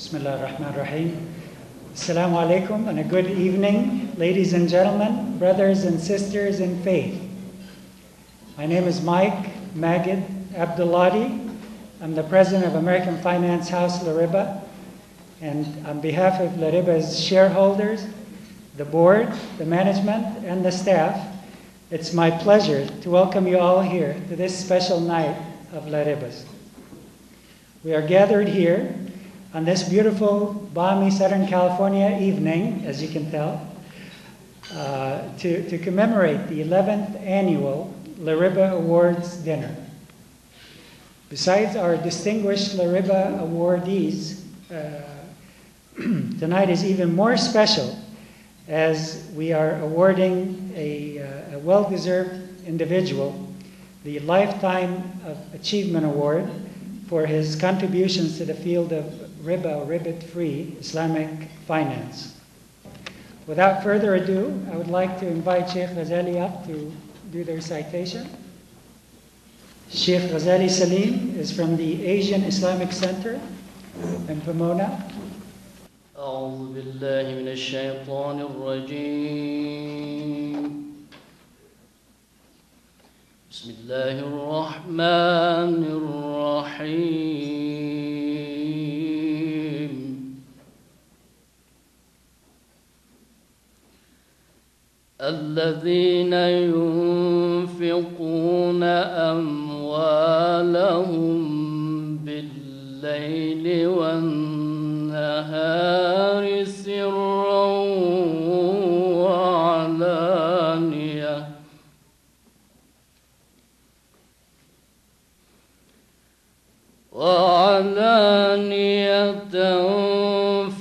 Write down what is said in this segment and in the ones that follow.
Bismillah ar-Rahman ar-Rahim. Assalamu alaikum and a good evening, ladies and gentlemen, brothers and sisters in faith. My name is Mike Magid Abdullati. I'm the president of American Finance House Lariba, and on behalf of Lariba's shareholders, the board, the management, and the staff, it's my pleasure to welcome you all here to this special night of Laribas. We are gathered here on this beautiful, balmy Southern California evening, as you can tell, to commemorate the 11th annual Lariba Awards dinner. Besides our distinguished Lariba awardees, tonight is even more special as we are awarding a well-deserved individual the Lifetime of Achievement Award for his contributions to the field of riba, or ribbit-free Islamic finance. Without further ado, I would like to invite Sheikh Ghazali up to do their citation. Sheikh Ghazali Salim is from the Asian Islamic Center in Pomona. أعوذ بالله من الشيطان الرجيم بسم الله الرحمن الرحيم الذين ينفقون أموالهم بالليل والنهار سرا وعلانية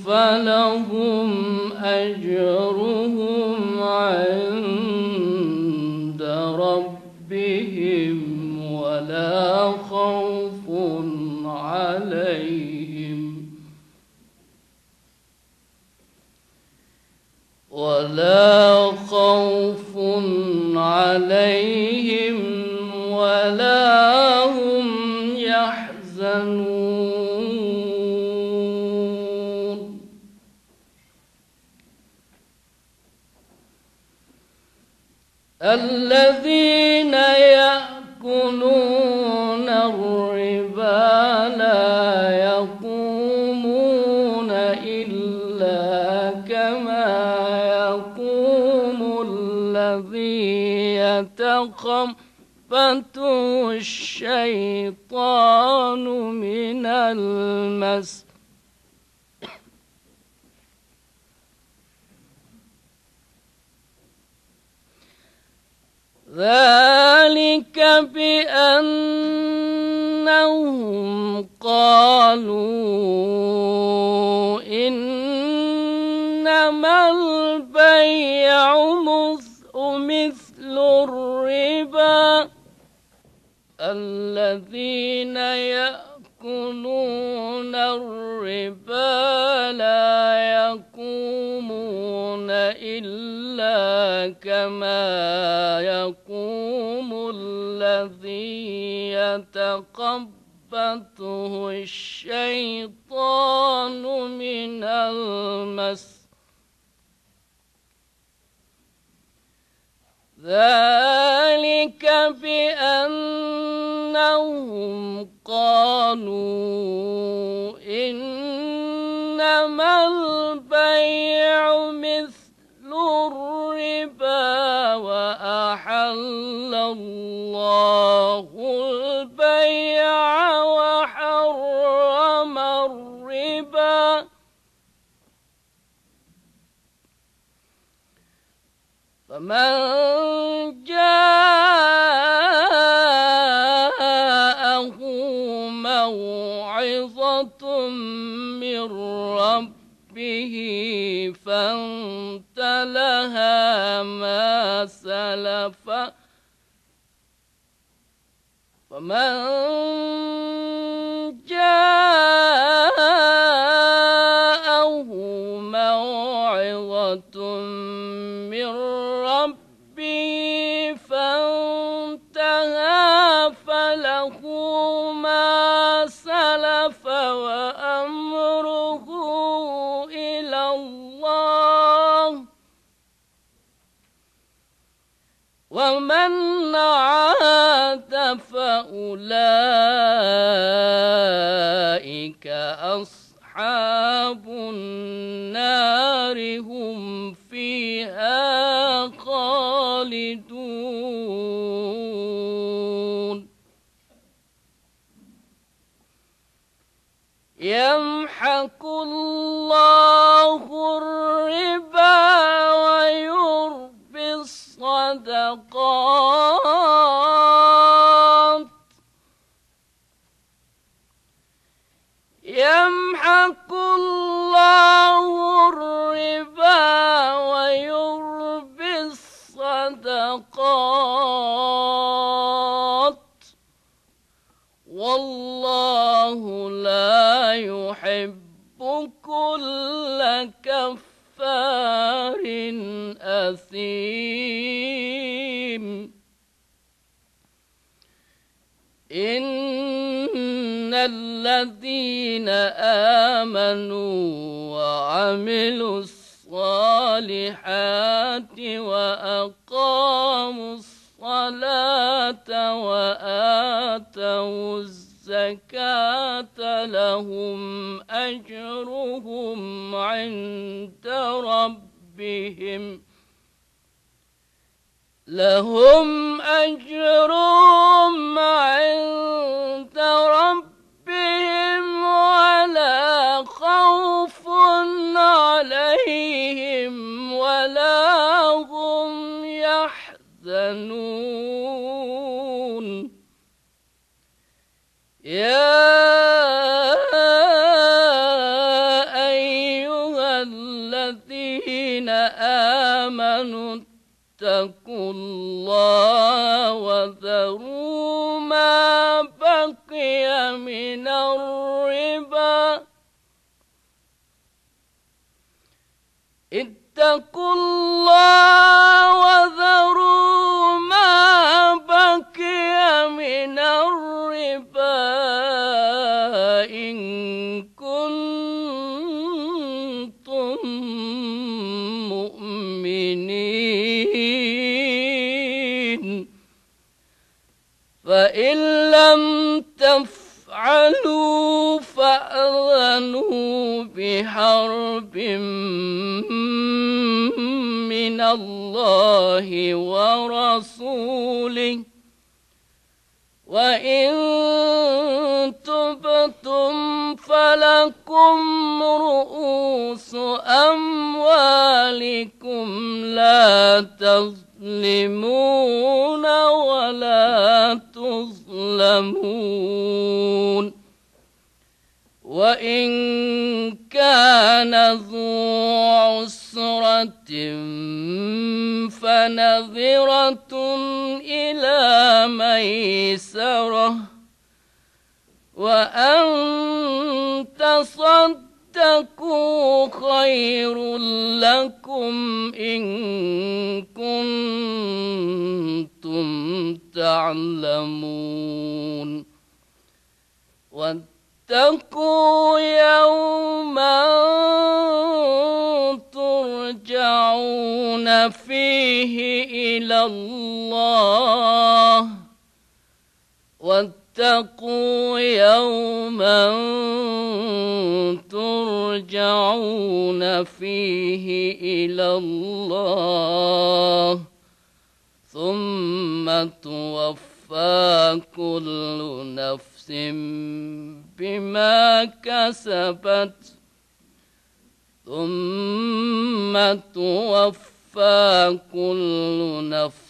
فلهم أجرهم عند ربهم ولا خوف عليهم ولا هم يحزنون الذين يأكلون الربا لا يقومون إلا كما يقوم الذي يتخبطه الشيطان من المس ذلك بأنهم قالوا إنما البيع مثل الربا الذين يأكلون الربا لا يقومون إلا كما يقوم الذي يتخبطه الشيطان من المس ذلك بأنهم قالوا إنما البيع مثل الربا وأحل الله البيع وحرم الربا فمن جاءه موعظة من ربه فانتهى ما سلف فمن جاءه موعظة من ربه فانتهى فله ما سلف وأمره أولئك أصحاب النار هم فيها خالدون يمحق الله الربا ويربي الصدقات يمحق الله الربا ويربي الصدقات والله لا يحب كل كفار أثيم إن الذين آمنوا وعملوا الصالحات وأقاموا الصلاة وآتوا الزكاة لهم أجرهم عند ربهم ولا خوف عليهم ولا هم يحزنون يا أيها الذين آمنوا اتقوا الله وذروا ما بقي من الربا اتقوا الله وذروا ما بقي من الربا إن كنتم مؤمنين فإن لم تفعلوا فأذنوا بحرب من الله ورسوله وإن تبتم فلكم رؤوس أموالكم لا تظلمون ولا تظلمون وإن كان ذو عسرة فنظرة إلى ميسرة وأن تصدقوا خير لكم إن كنتم تعلمون واتقوا يوما ترجعون فيه إلى الله واتقوا يوما ترجعون فيه إلى الله ثم توفى كل نفس بما كسبت ثم توفى كل نفس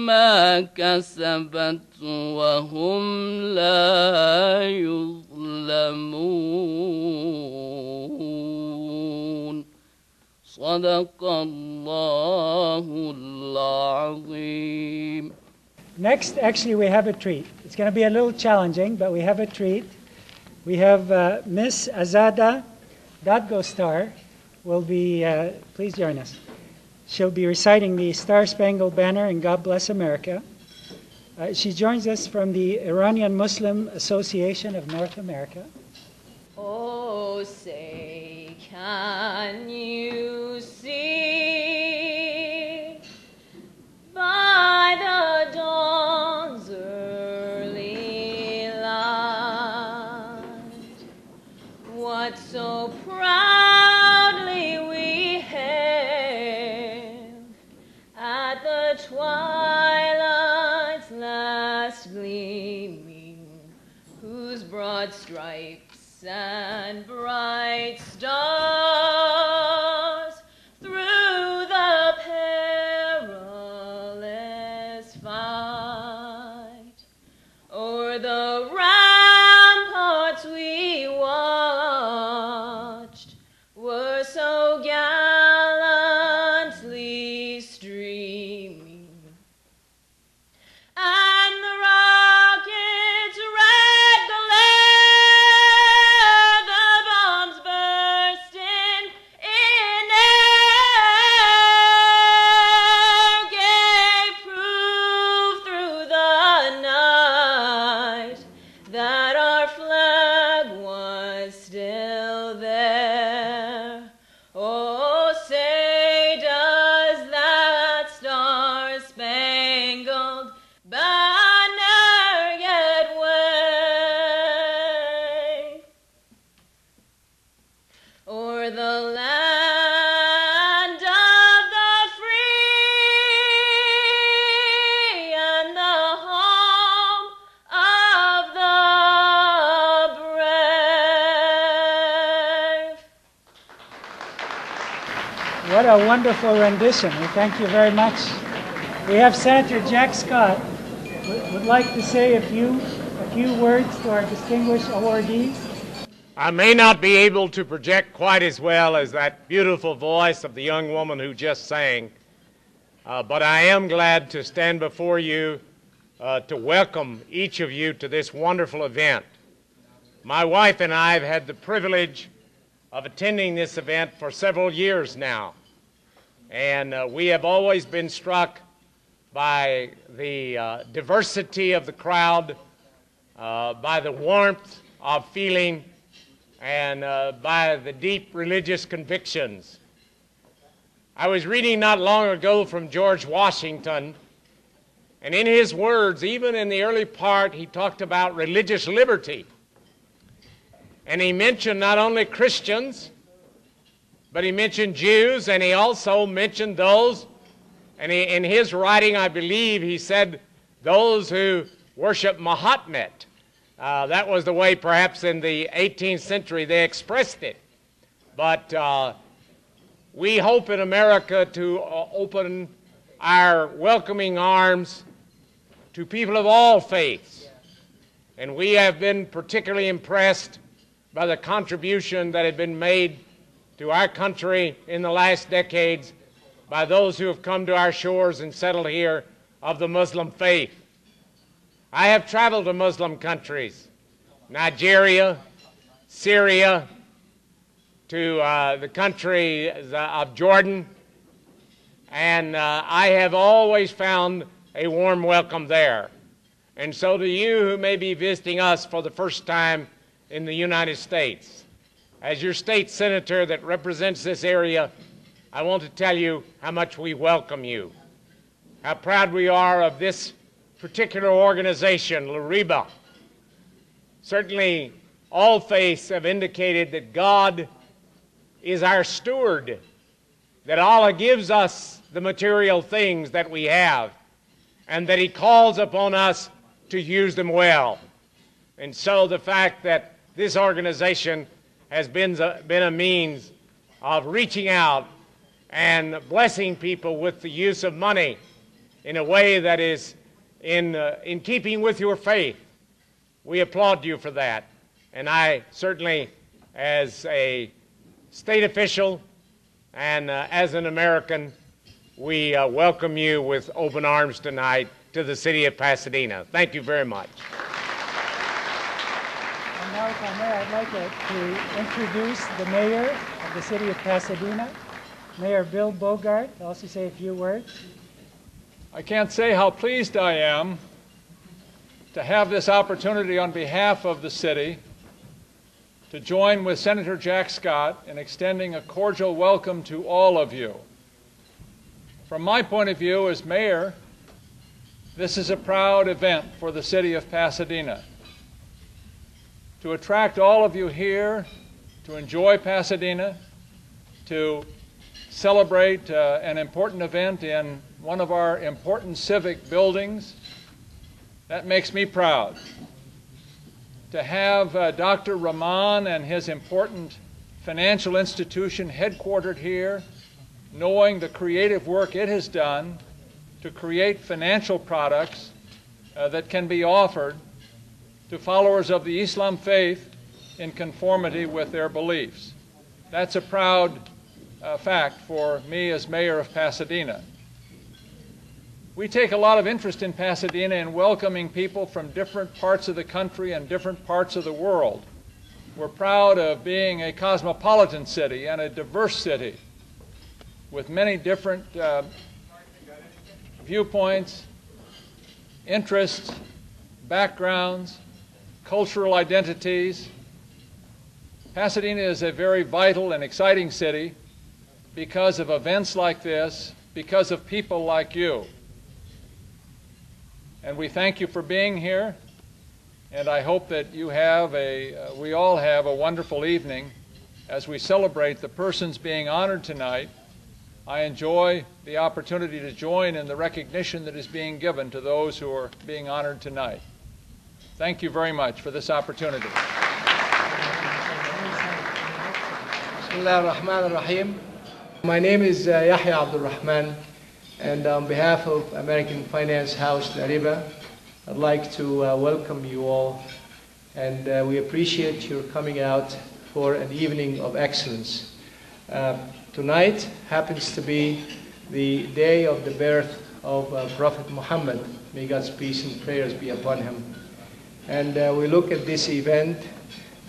ما كسبت وهم لا يظلمون صدق الله العظيم. Next, actually, we have a treat. It's going to be a little challenging, but we have a treat. We have Miss Azada Dadgostar will be, please join us. She'll be reciting the Star-Spangled Banner and God Bless America. She joins us from the Iranian Muslim Association of North America. Oh, say, can you see by the dawn broad stripes and bright stars through the perilous fight. O'er the ramparts we watched were so gallantly streaming, and the rockets' red glare, the bombs bursting in air, gave proof through the night that our flag was still there. Oh, say does that star-spangled banner yet wave o'er the land of the free and the home of the brave? What a wonderful rendition. We thank you very much. We have Senator Jack Scott would like to say a few words to our distinguished awardees. I may not be able to project quite as well as that beautiful voice of the young woman who just sang, but I am glad to stand before you to welcome each of you to this wonderful event. My wife and I have had the privilege of attending this event for several years now, and we have always been struck by the diversity of the crowd, by the warmth of feeling, and by the deep religious convictions. I was reading not long ago from George Washington, and in his words, even in the early part, he talked about religious liberty. And he mentioned not only Christians, but he mentioned Jews, and he also mentioned those, and in his writing, I believe, he said those who worship Mohamed. That was the way perhaps in the 18th century they expressed it. But we hope in America to open our welcoming arms to people of all faiths. And we have been particularly impressed by the contribution that had been made to our country in the last decades by those who have come to our shores and settled here of the Muslim faith. I have traveled to Muslim countries, Nigeria, Syria, to the country of Jordan, and I have always found a warm welcome there. And so to you who may be visiting us for the first time in the United States, as your state senator that represents this area, I want to tell you how much we welcome you, how proud we are of this particular organization, Lariba. Certainly, all faiths have indicated that God is our steward, that Allah gives us the material things that we have, and that He calls upon us to use them well. And so the fact that this organization has been a means of reaching out and blessing people with the use of money in a way that is in keeping with your faith. We applaud you for that. And I certainly, as a state official and as an American, we welcome you with open arms tonight to the city of Pasadena. Thank you very much. And now, if I may, I'd like to introduce the mayor of the city of Pasadena, Mayor Bill Bogart, to also say a few words. I can't say how pleased I am to have this opportunity on behalf of the city to join with Senator Jack Scott in extending a cordial welcome to all of you. From my point of view as mayor, this is a proud event for the city of Pasadena. To attract all of you here, to enjoy Pasadena, to celebrate an important event in one of our important civic buildings, that makes me proud. to have Dr. Rahman and his important financial institution headquartered here, knowing the creative work it has done to create financial products that can be offered to followers of the Islam faith in conformity with their beliefs. That's a proud fact for me as mayor of Pasadena. We take a lot of interest in Pasadena in welcoming people from different parts of the country and different parts of the world. We're proud of being a cosmopolitan city and a diverse city with many different viewpoints, interests, backgrounds, cultural identities. Pasadena is a very vital and exciting city because of events like this, because of people like you. And we thank you for being here, and I hope that you have we all have a wonderful evening as we celebrate the persons being honored tonight. I enjoy the opportunity to join in the recognition that is being given to those who are being honored tonight. Thank you very much for this opportunity. Bismillah ar-Rahman ar-Rahim. My name is Yahya Abdul Rahman, and on behalf of American Finance House Lariba, I'd like to welcome you all, and we appreciate your coming out for an evening of excellence. Tonight happens to be the day of the birth of Prophet Muhammad. May God's peace and prayers be upon him. And we look at this event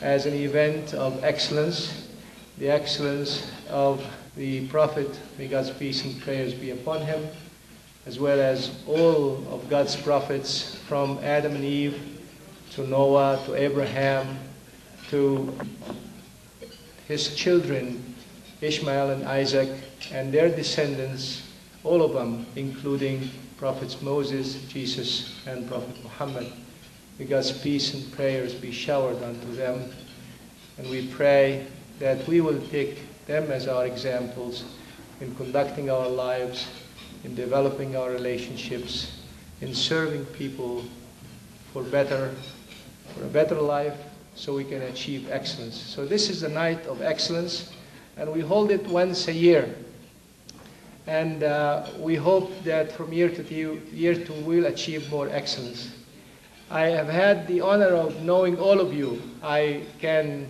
as an event of excellence, the excellence of the Prophet, may God's peace and prayers be upon him, as well as all of God's prophets from Adam and Eve to Noah to Abraham to his children Ishmael and Isaac and their descendants, all of them, including prophets Moses, Jesus, and Prophet Muhammad. May God's peace and prayers be showered unto them, and we pray that we will take them as our examples in conducting our lives, in developing our relationships, in serving people for a better life, so we can achieve excellence. So this is the night of excellence, and we hold it once a year. And we hope that from year to year we'll achieve more excellence. I have had the honor of knowing all of you. I can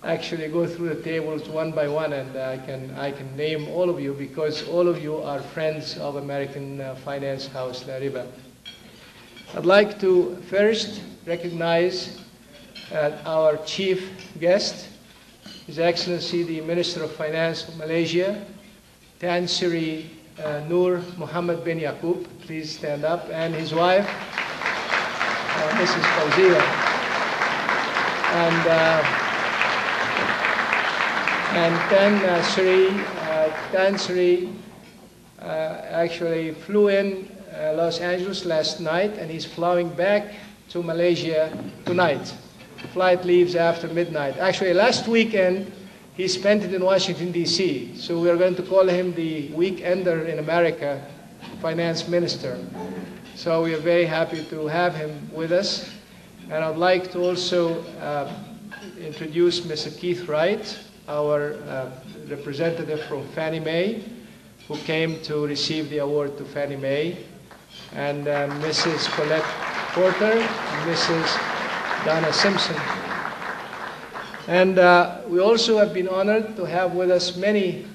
actually go through the tables one by one, and I can name all of you because all of you are friends of American Finance House Lariba. I'd like to first recognize our chief guest, His Excellency the Minister of Finance of Malaysia, Tan Sri Noor Mohamed bin Yakcop. Please stand up, and his wife, Mrs. Fauzia. And Tan Sri actually flew in Los Angeles last night, and he's flying back to Malaysia tonight. The flight leaves after midnight. Actually, last weekend, he spent it in Washington, D.C., so we are going to call him the weekender in America, finance minister. So we are very happy to have him with us. And I'd like to also introduce Mr. Keith Wright, our representative from Fannie Mae, who came to receive the award to Fannie Mae, and Mrs. Coletter Porter and Mrs. Donna Simpson. And we also have been honored to have with us many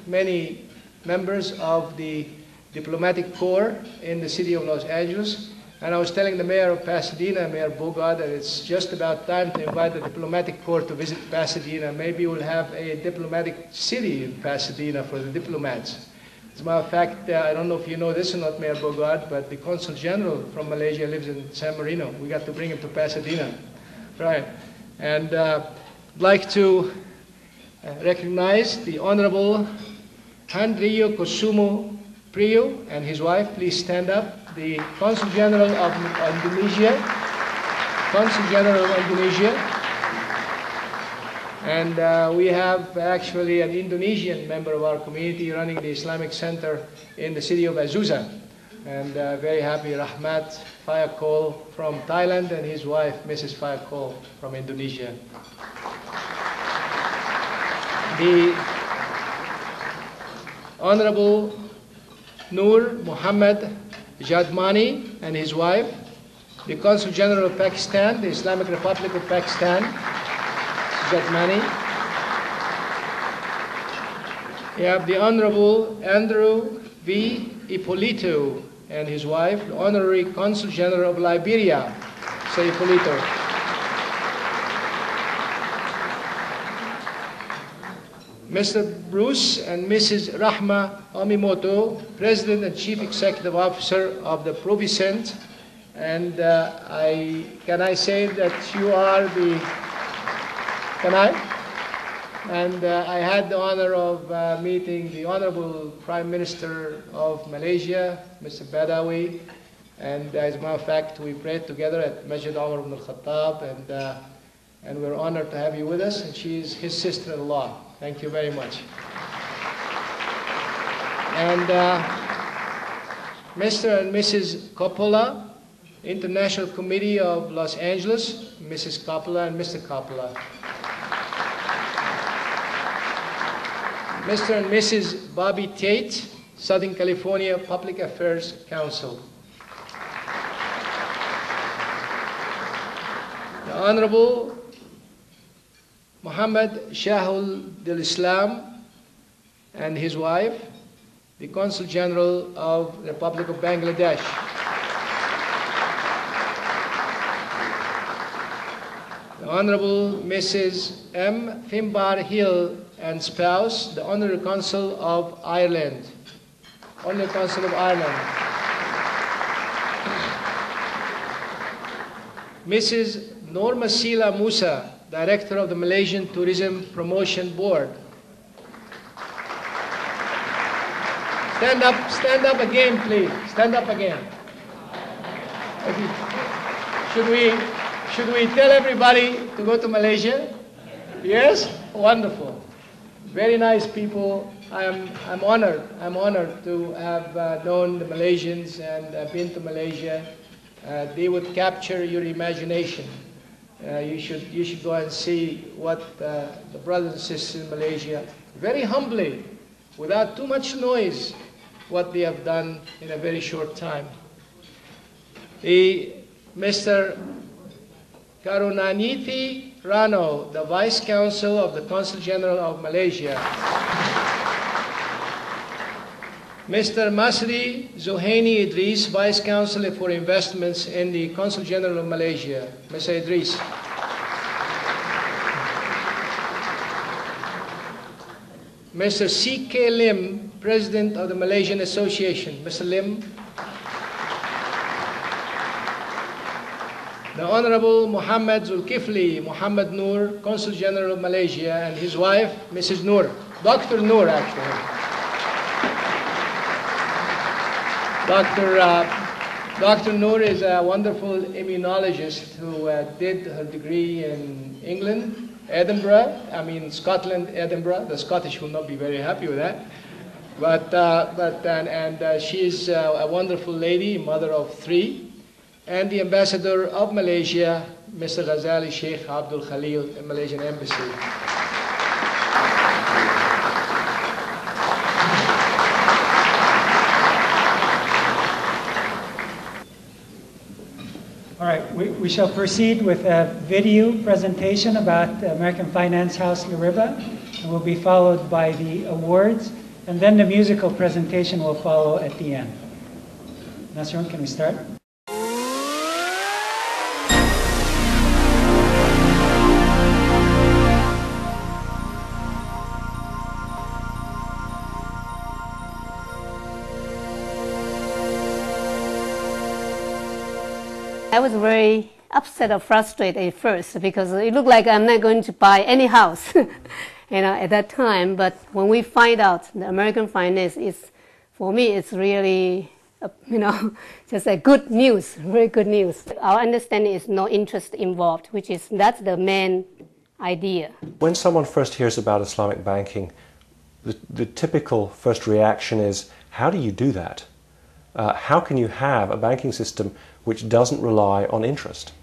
members of the diplomatic corps in the city of Los Angeles. And I was telling the mayor of Pasadena, Mayor Bogart, that it's just about time to invite the diplomatic corps to visit Pasadena. Maybe we'll have a diplomatic city in Pasadena for the diplomats. As a matter of fact, I don't know if you know this or not, Mayor Bogart, but the Consul General from Malaysia lives in San Marino. We got to bring him to Pasadena. Right. And I'd like to recognize the Honorable Handrio Kusumo Priyo and his wife. Please stand up. The Consul General of Indonesia. Consul General of Indonesia. And we have actually an Indonesian member of our community running the Islamic Center in the city of Azusa. And very happy, Rahmat Fayakol from Thailand, and his wife, Mrs. Fayakol from Indonesia. The Honorable Noor Mohamed Jadmani and his wife, the Consul General of Pakistan, the Islamic Republic of Pakistan, Jadmani. We have the Honorable Andrew V. Ippolito and his wife, the Honorary Consul General of Liberia, Sir Ippolito. Mr. Bruce and Mrs. Rahma Omimoto, President and Chief Executive Officer of the Provicent. And can I say that you are the, can I? And I had the honor of meeting the Honorable Prime Minister of Malaysia, Mr. Badawi. And as a matter of fact, we prayed together at Masjid Umar ibn al-Khattab, and we're honored to have you with us. And she is his sister-in-law. Thank you very much. And Mr. and Mrs. Coppola, International Committee of Los Angeles, Mrs. Coppola and Mr. Coppola. Mr. and Mrs. Bobby Tate, Southern California Public Affairs Council. The Honorable Mohamed Shahul Del Islam and his wife, the Consul General of the Republic of Bangladesh. The Honorable Mrs. M. Finbar Hill and spouse, the Honorary Consul of Ireland. Honorary Consul of Ireland. Mrs. Norma Sila Musa, Director of the Malaysian Tourism Promotion Board. Stand up again, please. Stand up again. Okay. Should we tell everybody to go to Malaysia? Yes? Wonderful. Very nice people. I'm honored to have known the Malaysians and been to Malaysia. They would capture your imagination. You should go and see what the brothers and sisters in Malaysia, very humbly, without too much noise, what they have done in a very short time. Mr. Karunanithi Rano, the Vice Consul of the Consul General of Malaysia. Mr. Masri Zohaini Idris, Vice Consul for Investments in the Consul General of Malaysia. Mr. Idris. Mr. C.K. Lim, President of the Malaysian Association. Mr. Lim. The Honorable Muhammad Zulkifli Muhammad Noor, Consul General of Malaysia, and his wife, Mrs. Noor. Dr. Noor, actually. Dr. Noor is a wonderful immunologist who did her degree in England, Scotland, Edinburgh. The Scottish will not be very happy with that. She's a wonderful lady, mother of 3. And the Ambassador of Malaysia, Mr. Ghazali Sheikh Abdul Khalil, the Malaysian Embassy. All right, we shall proceed with a video presentation about the American Finance House Lariba, and will be followed by the awards, and then the musical presentation will follow at the end. Nasrun, can we start? I was very upset or frustrated at first because it looked like I'm not going to buy any house, at that time. But when we find out the American finance is, for me, it's really, just a good news, very good news. Our understanding is no interest involved, that's the main idea. When someone first hears about Islamic banking, the typical first reaction is, how do you do that? How can you have a banking system which doesn't rely on interest,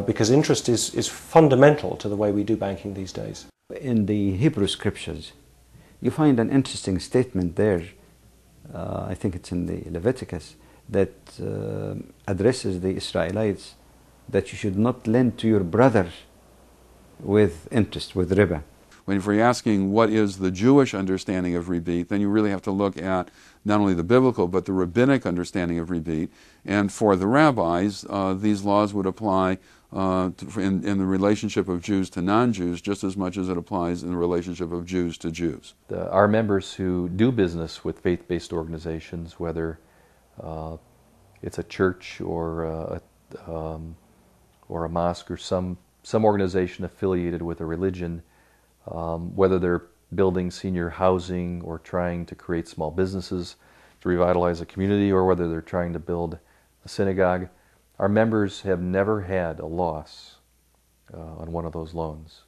because interest is fundamental to the way we do banking these days. In the Hebrew scriptures, you find an interesting statement there, I think it's in the Leviticus, that addresses the Israelites that you should not lend to your brother with interest, with riba. If you're asking what is the Jewish understanding of rebate, then you really have to look at not only the biblical but the rabbinic understanding of rebate. And for the rabbis, these laws would apply in the relationship of Jews to non-Jews just as much as it applies in the relationship of Jews to Jews. Our members who do business with faith-based organizations, whether it's a church or a mosque or some organization affiliated with a religion, whether they're building senior housing or trying to create small businesses to revitalize a community, or whether they're trying to build a synagogue, our members have never had a loss on one of those loans.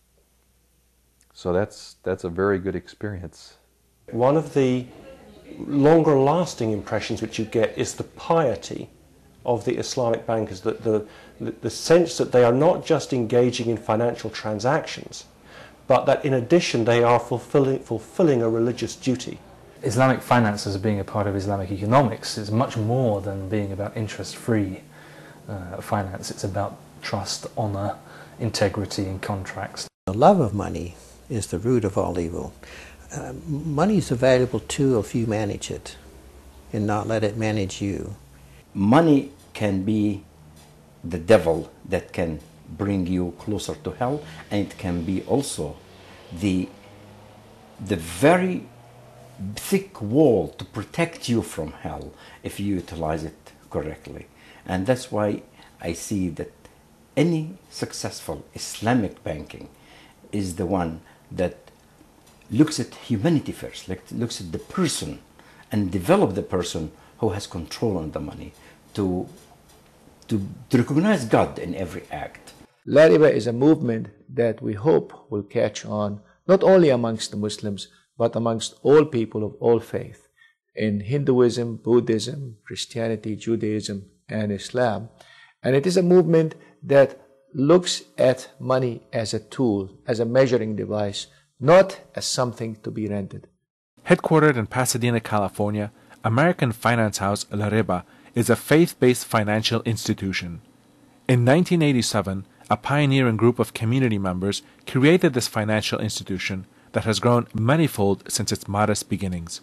So that's a very good experience. One of the longer lasting impressions which you get is the piety of the Islamic bankers, the sense that they are not just engaging in financial transactions, but that in addition they are fulfilling a religious duty. Islamic finance as being a part of Islamic economics is much more than being about interest-free finance. It's about trust, honor, integrity in contracts. The love of money is the root of all evil. Money is available to if you manage it and not let it manage you. Money can be the devil that can bring you closer to hell, and it can be also the very thick wall to protect you from hell if you utilize it correctly. And that's why I see that any successful Islamic banking is the one that looks at humanity first, looks at the person and develop the person who has control on the money to recognize God in every act. Lariba is a movement that we hope will catch on not only amongst the Muslims but amongst all people of all faith in Hinduism, Buddhism, Christianity, Judaism and Islam. And it is a movement that looks at money as a tool, as a measuring device, not as something to be rented. Headquartered in Pasadena, California, American finance house Lariba is a faith-based financial institution. In 1987, a pioneering group of community members created this financial institution that has grown manifold since its modest beginnings.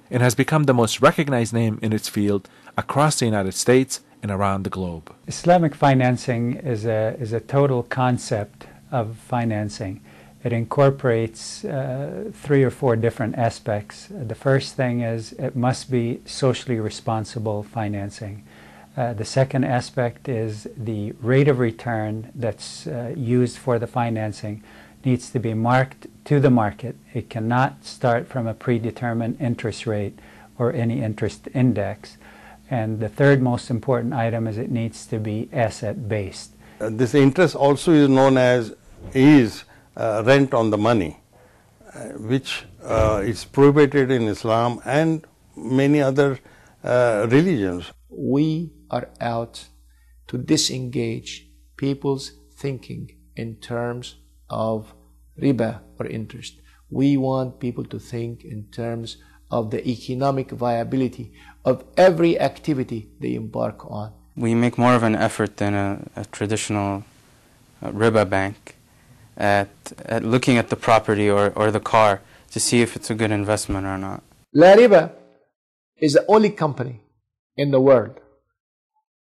It has become the most recognized name in its field across the United States and around the globe. Islamic financing is a total concept of financing. It incorporates 3 or 4 different aspects. The first thing is it must be socially responsible financing. The second aspect is the rate of return that's used for the financing needs to be marked to the market. It cannot start from a predetermined interest rate or any interest index. And the third most important item is it needs to be asset-based. This interest also is known as rent on the money, which is prohibited in Islam and many other religions. We are out to disengage people's thinking in terms of riba or interest. We want people to think in terms of the economic viability of every activity they embark on. We make more of an effort than a traditional riba bank at looking at the property or the car to see if it's a good investment or not. Lariba is the only company in the world,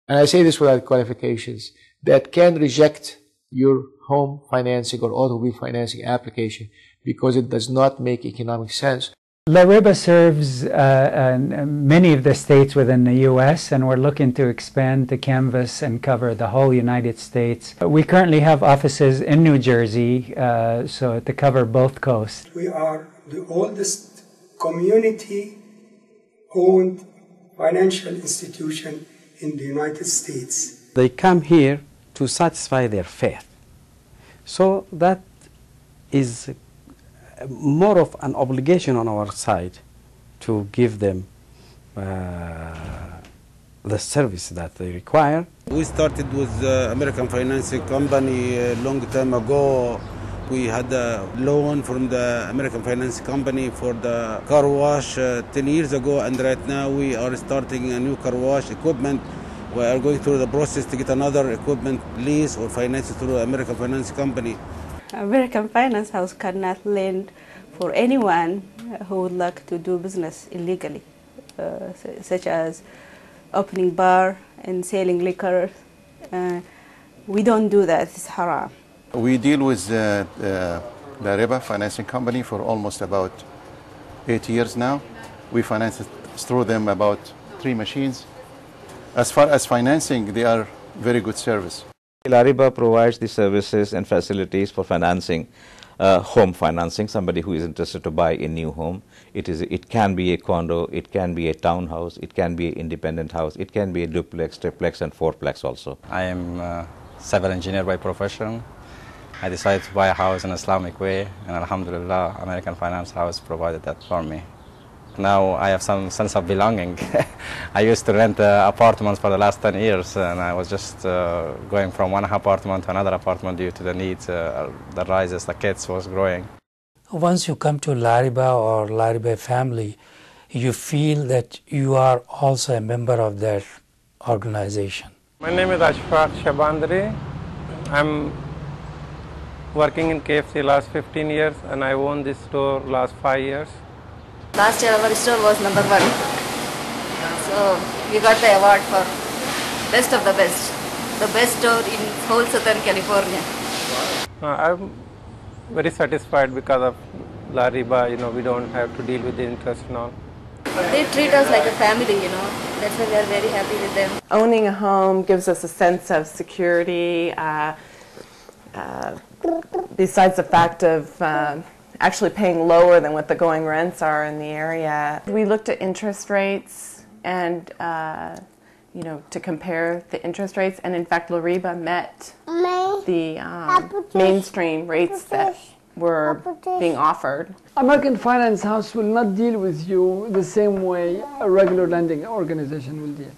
and I say this without qualifications, that can reject your home financing or automobile financing application because it does not make economic sense. Lariba serves many of the states within the U.S., and we're looking to expand the canvas and cover the whole United States. We currently have offices in New Jersey, so to cover both coasts. We are the oldest community-owned financial institution in the United States. They come here to satisfy their faith. So that is more of an obligation on our side to give them the service that they require. We started with American financing company a long time ago. We had a loan from the American finance company for the car wash 10 years ago, and right now we are starting a new car wash equipment. We are going through the process to get another equipment lease or finance through American finance company. American Finance House cannot lend for anyone who would like to do business illegally, such as opening bar and selling liquor. We don't do that, it's haram. We deal with the Lariba financing company for almost about 8 years now. We finance through them about 3 machines. As far as financing, they are very good service. Lariba provides the services and facilities for financing, home financing, somebody who is interested to buy a new home. It can be a condo, it can be a townhouse, it can be an independent house, it can be a duplex, triplex and fourplex also. I am a civil engineer by profession. I decided to buy a house in an Islamic way, and alhamdulillah, American Finance House provided that for me. Now I have some sense of belonging. I used to rent apartments for the last 10 years, and I was just going from one apartment to another apartment due to the needs, the rises, the kids was growing. Once you come to Lariba or Lariba family, you feel that you are also a member of that organization. My name is Ashfaq Shabandri. I'm working in KFC last 15 years, and I own this store last 5 years. Last year our store was #1. So we got the award for best of the best store in whole Southern California. I'm very satisfied because of Lariba, we don't have to deal with the interest and all. They treat us like a family, That's why we are very happy with them. Owning a home gives us a sense of security, besides the fact of actually paying lower than what the going rents are in the area. We looked at interest rates and, to compare the interest rates, and in fact Lariba met the mainstream rates that were being offered. American Finance House will not deal with you the same way a regular lending organization will deal.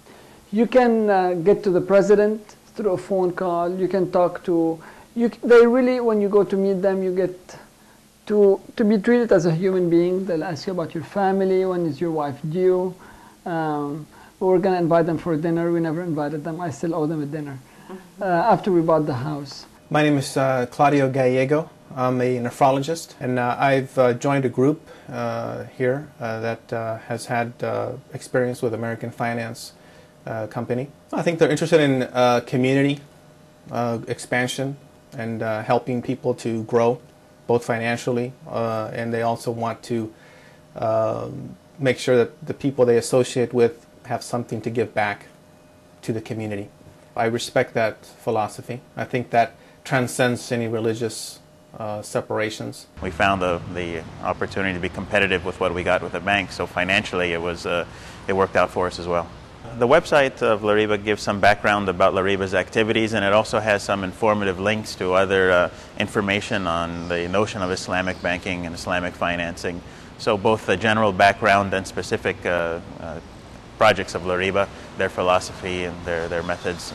You can get to the president through a phone call, you can talk to, they really, when you go to meet them, you get to be treated as a human being. They'll ask you about your family, when is your wife due. We're going to invite them for dinner. We never invited them. I still owe them a dinner after we bought the house. My name is Claudio Gallego. I'm a nephrologist, and I've joined a group here that has had experience with American Finance Company. I think they're interested in community expansion and helping people to grow, both financially, and they also want to make sure that the people they associate with have something to give back to the community. I respect that philosophy. I think that transcends any religious separations. We found the opportunity to be competitive with what we got with the bank, so financially it worked out for us as well. The website of Lariba gives some background about Lariba's activities, and it also has some informative links to other information on the notion of Islamic banking and Islamic financing. So both the general background and specific projects of Lariba, their philosophy and their methods.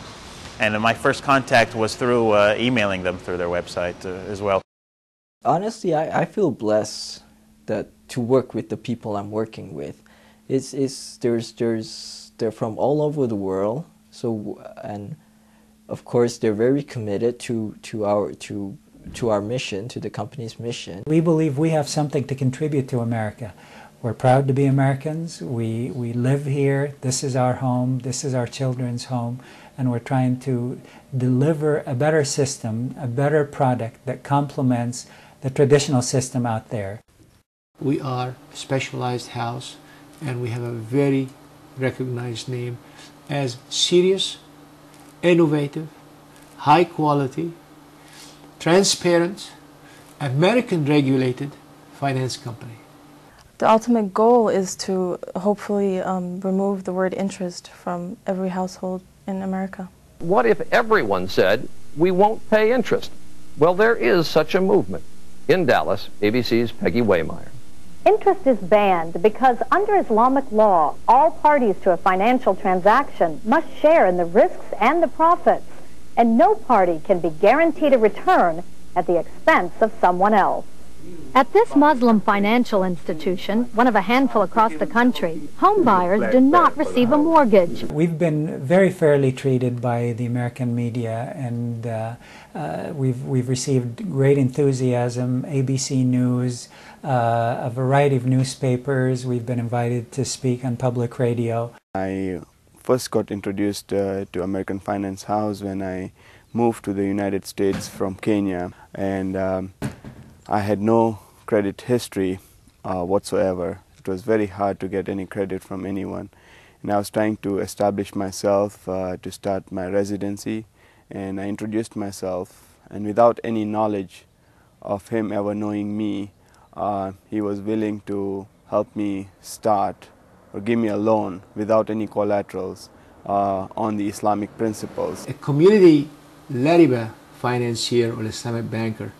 And my first contact was through emailing them through their website as well. Honestly, I feel blessed to work with the people I'm working with. They're from all over the world, and of course they're very committed to our mission, to the company's mission. We believe we have something to contribute to America. We're proud to be Americans. We live here. This is our home. This is our children's home, and we're trying to deliver a better system, a better product that complements the traditional system out there. We are a specialized house, and we have a very recognized name as serious, innovative, high quality, transparent, American regulated finance company. The ultimate goal is to hopefully remove the word interest from every household in America. What if everyone said, we won't pay interest? Well, there is such a movement. In Dallas, ABC's Peggy Waymeyer. Interest is banned because under Islamic law, all parties to a financial transaction must share in the risks and the profits, and no party can be guaranteed a return at the expense of someone else. At this Muslim financial institution, one of a handful across the country, home buyers do not receive a mortgage. We've been very fairly treated by the American media, and we've received great enthusiasm. ABC News, a variety of newspapers. We've been invited to speak on public radio. I first got introduced to American Finance House when I moved to the United States from Kenya, and I had no credit history whatsoever. It was very hard to get any credit from anyone, and I was trying to establish myself to start my residency, and I introduced myself, and without any knowledge of him ever knowing me, he was willing to help me start or give me a loan without any collaterals on the Islamic principles. A community Lariba financier or Islamic banker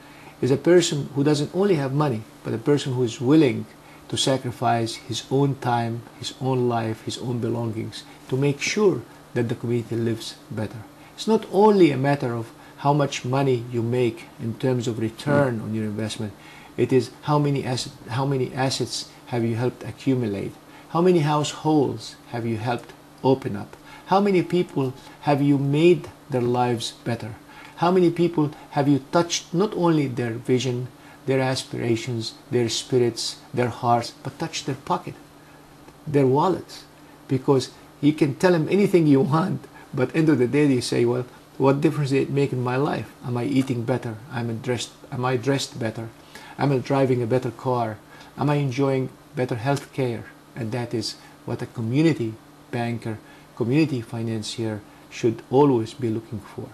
is a person who doesn't only have money, but a person who is willing to sacrifice his own time, his own life, his own belongings to make sure that the community lives better. It's not only a matter of how much money you make in terms of return on your investment. It is how many assets have you helped accumulate? How many households have you helped open up? How many people have you made their lives better? How many people have you touched not only their vision, their aspirations, their spirits, their hearts, but touched their pocket, their wallets? Because you can tell them anything you want, but at the end of the day they say, well, what difference did it make in my life? Am I eating better? Am I dressed better? Am I driving a better car? Am I enjoying better health care? And that is what a community banker, community financier should always be looking for.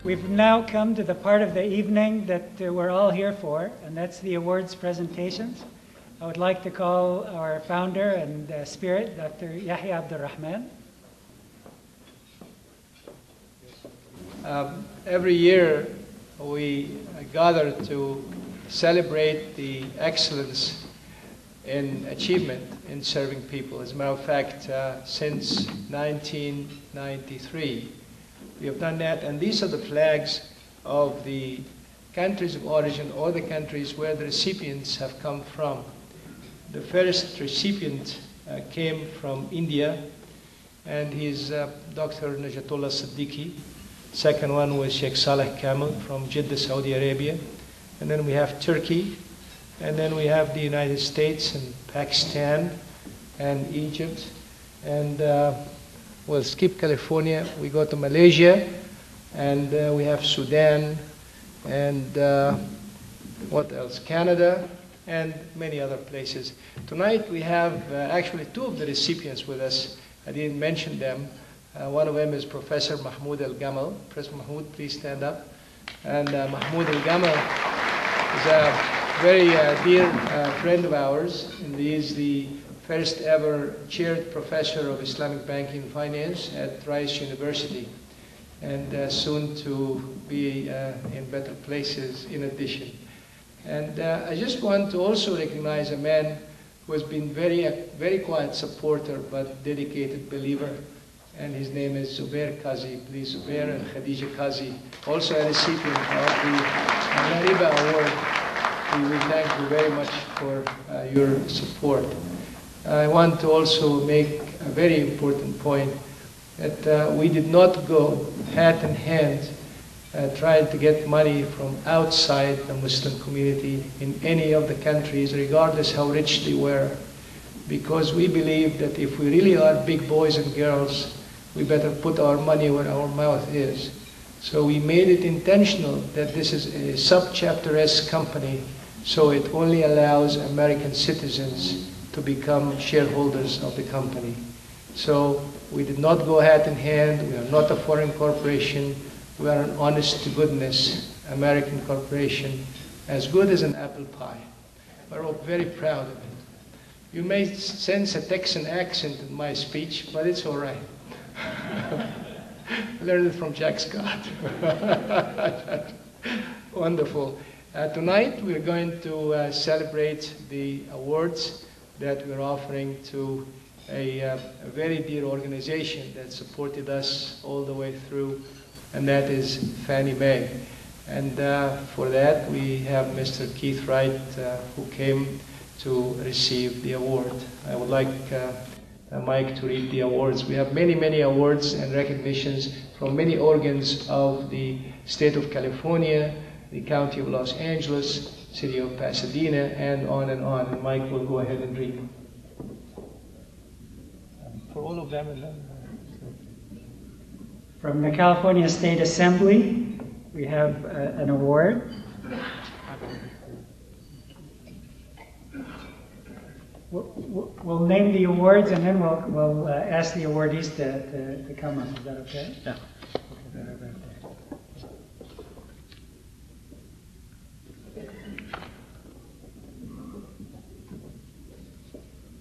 We've now come to the part of the evening that we're all here for, and that's the awards presentations. I would like to call our founder and spirit, Dr. Yahya Abdul Rahman. Every year we gather to celebrate the excellence in achievement in serving people. As a matter of fact, since 1993, we have done that, and these are the flags of the countries of origin or the countries where the recipients have come from. The first recipient came from India, and he's Dr. Najatullah Siddiqui. Second one was Sheikh Saleh Kamel from Jeddah, Saudi Arabia. And then we have Turkey, and then we have the United States and Pakistan and Egypt. And we'll skip California, we go to Malaysia, and we have Sudan, and what else? Canada, and many other places. Tonight we have actually two of the recipients with us. I didn't mention them. One of them is Professor Mahmoud Al-Gamal. Professor Mahmoud, please stand up. And Mahmoud Al-Gamal is a very dear friend of ours, and he is the first ever chaired professor of Islamic banking and finance at Rice University, and soon to be in better places in addition. And I just want to also recognize a man who has been very quiet supporter but dedicated believer, and his name is Zubair Kazi. Please, Zubair and Khadija Kazi, also a recipient of the Lariba Award. We thank you very much for your support. I want to also make a very important point that we did not go hat in hand trying to get money from outside the Muslim community in any of the countries, regardless how rich they were, because we believe that if we really are big boys and girls, we better put our money where our mouth is. So we made it intentional that this is a subchapter-esque company, so it only allows American citizens to become shareholders of the company. So we did not go hat in hand. We are not a foreign corporation. We are an honest to goodness American corporation, as good as an apple pie. We're all very proud of it. You may sense a Texan accent in my speech, but it's all right. I learned it from Jack Scott. Wonderful. Tonight we're going to celebrate the awards that we're offering to a very dear organization that supported us all the way through, and that is Fannie Mae. And for that we have Mr. Keith Wright who came to receive the award. I would like Mike to read the awards. We have many, many awards and recognitions from many organs of the state of California, the County of Los Angeles, City of Pasadena, and on and on. And Mike will go ahead and read. For all of them. And then, from the California State Assembly, we have an award. We'll name the awards and then we'll ask the awardees to come up. Is that okay? Yeah.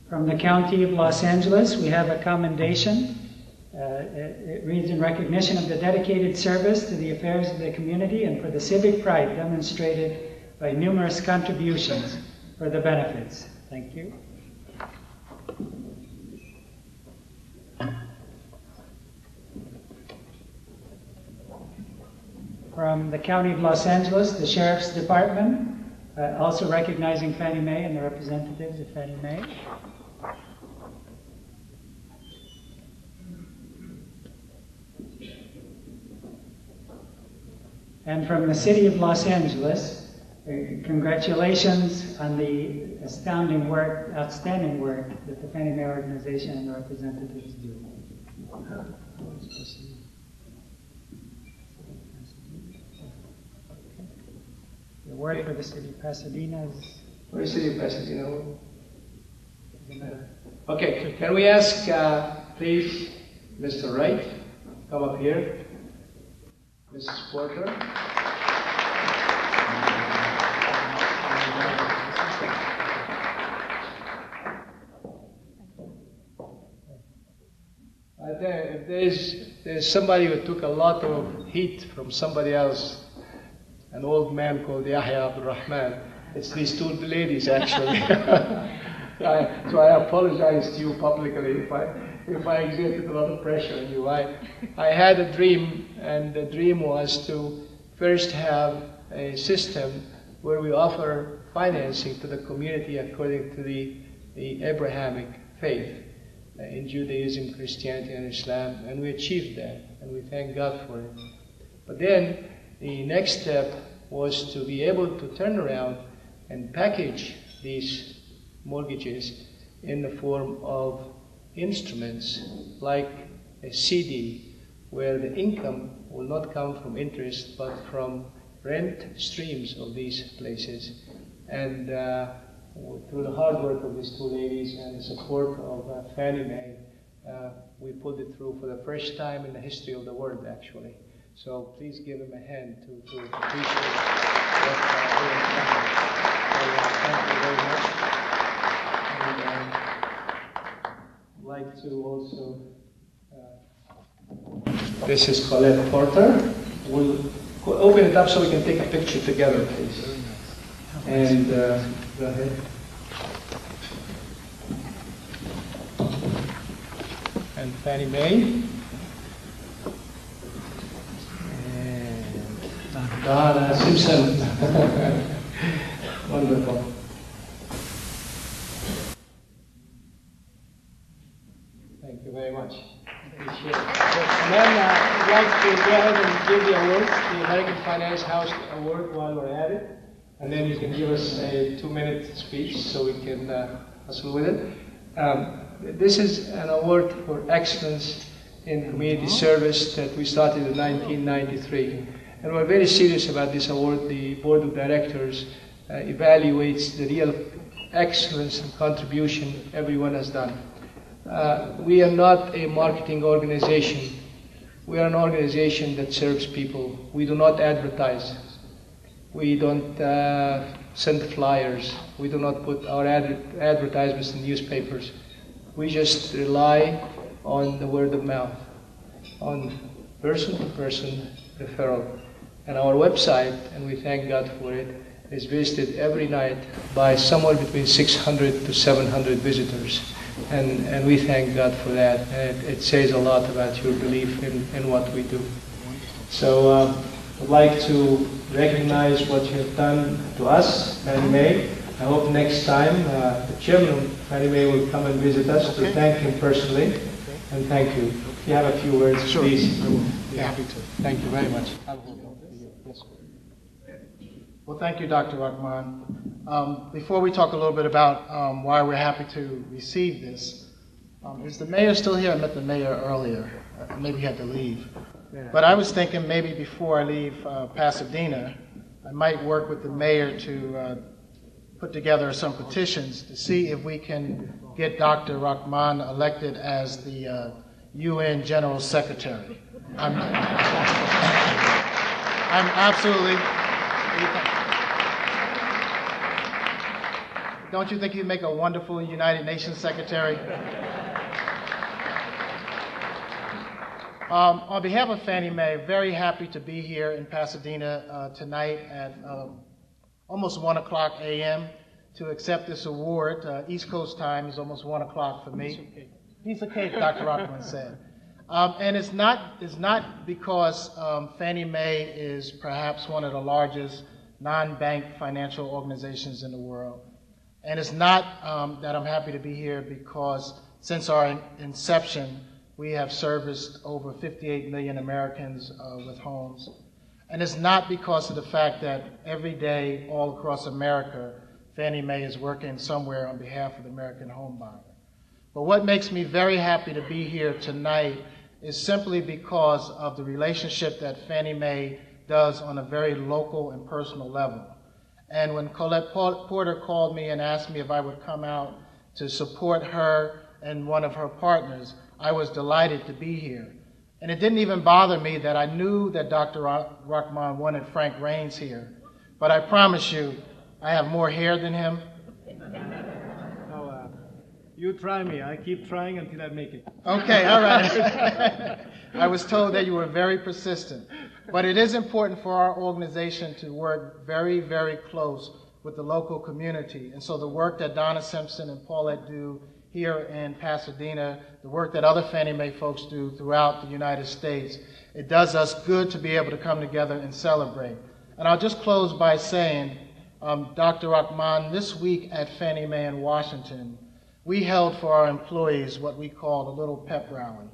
From the County of Los Angeles, we have a commendation. It reads, in recognition of the dedicated service to the affairs of the community and for the civic pride demonstrated by numerous contributions for the benefits. Thank you. From the County of Los Angeles, the Sheriff's Department, also recognizing Fannie Mae and the representatives of Fannie Mae. And from the City of Los Angeles, congratulations on the outstanding work that the Fannie Mae organization and the representatives do. The award for the City of Pasadena is... Where's the City of Pasadena? Okay, can we ask, please, Mr. Wright, come up here. Mrs. Porter. If there's somebody who took a lot of heat from somebody else, an old man called Yahya Abdul Rahman, it's these two ladies actually. So I apologize to you publicly if I exerted a lot of pressure on you. I had a dream, and the dream was to first have a system where we offer financing to the community according to the Abrahamic faith in Judaism, Christianity, and Islam, and we achieved that, and we thank God for it. But then the next step was to be able to turn around and package these mortgages in the form of instruments like a CD, where the income will not come from interest but from rent streams of these places. And through the hard work of these two ladies and the support of Fannie Mae, we pulled it through for the first time in the history of the world, actually. So please give them a hand to appreciate what they have done. Thank you very much. And I'd like to also, this is Coletter Porter. We'll open it up so we can take a picture together, please. And go ahead. And Fannie Mae. And Donna Simpson. Wonderful. Thank you very much. Appreciate it. And then I'd like to go ahead and give the award, the American Finance House Award, while we're at it. And then you can give us a 2-minute speech so we can hustle with it. This is an award for excellence in community service that we started in 1993. And we're very serious about this award. The board of directors evaluates the real excellence and contribution everyone has done. We are not a marketing organization. We are an organization that serves people. We do not advertise. We don't send flyers. We do not put our advertisements in newspapers. We just rely on the word of mouth, on person-to-person referral. And our website, and we thank God for it, is visited every night by somewhere between 600 to 700 visitors. And we thank God for that. And it says a lot about your belief in what we do. So I'd like to recognize what you have done to us, Fannie Mae. I hope next time the chairman of Fannie Mae will come and visit us to thank him personally. And thank you. If you have a few words, sure, please. I will be Yeah. happy to. Thank you very much. Well, thank you, Dr. Rahman. Before we talk a little bit about why we're happy to receive this, is the mayor still here? I met the mayor earlier. Maybe he had to leave. But I was thinking maybe before I leave Pasadena, I might work with the mayor to put together some petitions to see if we can get Dr. Rahman elected as the UN General Secretary. I'm absolutely... Don't you think he'd make a wonderful United Nations Secretary? On behalf of Fannie Mae, very happy to be here in Pasadena tonight at almost 1 o'clock a.m. to accept this award. East Coast time is almost 1 o'clock for me. Piece of cake, Dr. Rahman said. And it's not because Fannie Mae is perhaps one of the largest non-bank financial organizations in the world. And it's not that I'm happy to be here because since our inception, we have serviced over 58 million Americans with homes. And it's not because of the fact that every day all across America, Fannie Mae is working somewhere on behalf of the American home buyer. But what makes me very happy to be here tonight is simply because of the relationship that Fannie Mae does on a very local and personal level. And when Coletter Porter called me and asked me if I would come out to support her and one of her partners, I was delighted to be here. And it didn't even bother me that I knew that Dr. Rahman wanted Frank Raines here. But I promise you, I have more hair than him. You try me. I keep trying until I make it. Okay, all right. I was told that you were very persistent. But it is important for our organization to work very, very close with the local community. And so the work that Donna Simpson and Paulette do here in Pasadena, the work that other Fannie Mae folks do throughout the United States, it does us good to be able to come together and celebrate. And I'll just close by saying, Dr. Rahman, this week at Fannie Mae in Washington, we held for our employees what we called a little pep rally.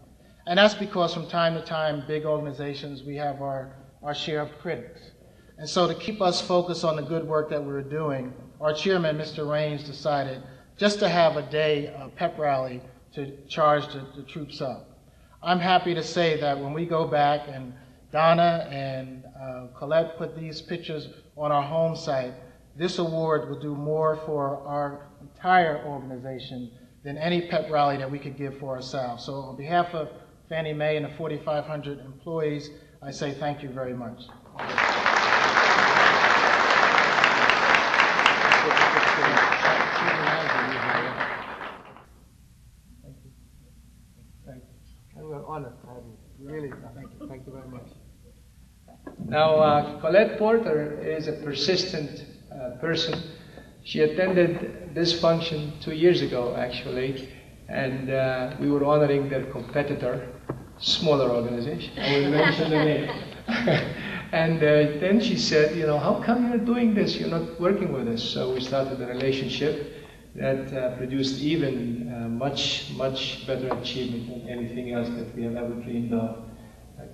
And that's because from time to time, big organizations, we have our share of critics. And so to keep us focused on the good work that we're doing, our chairman, Mr. Raines, decided just to have a day, a pep rally, to charge the troops up. I'm happy to say that when we go back and Donna and Colette put these pictures on our home site, this award will do more for our entire organization than any pep rally that we could give for ourselves. So on behalf of Fannie Mae and the 4,500 employees, I say thank you very much. We're honored to have you. Really, thank you very much. Now, Coletter Porter is a persistent person. She attended this function 2 years ago, actually, and we were honoring their competitor, smaller organization. I will mention the name. And then she said, you know, how come you're doing this? You're not working with us. So we started a relationship that produced even much better achievement than anything else that we have ever dreamed of.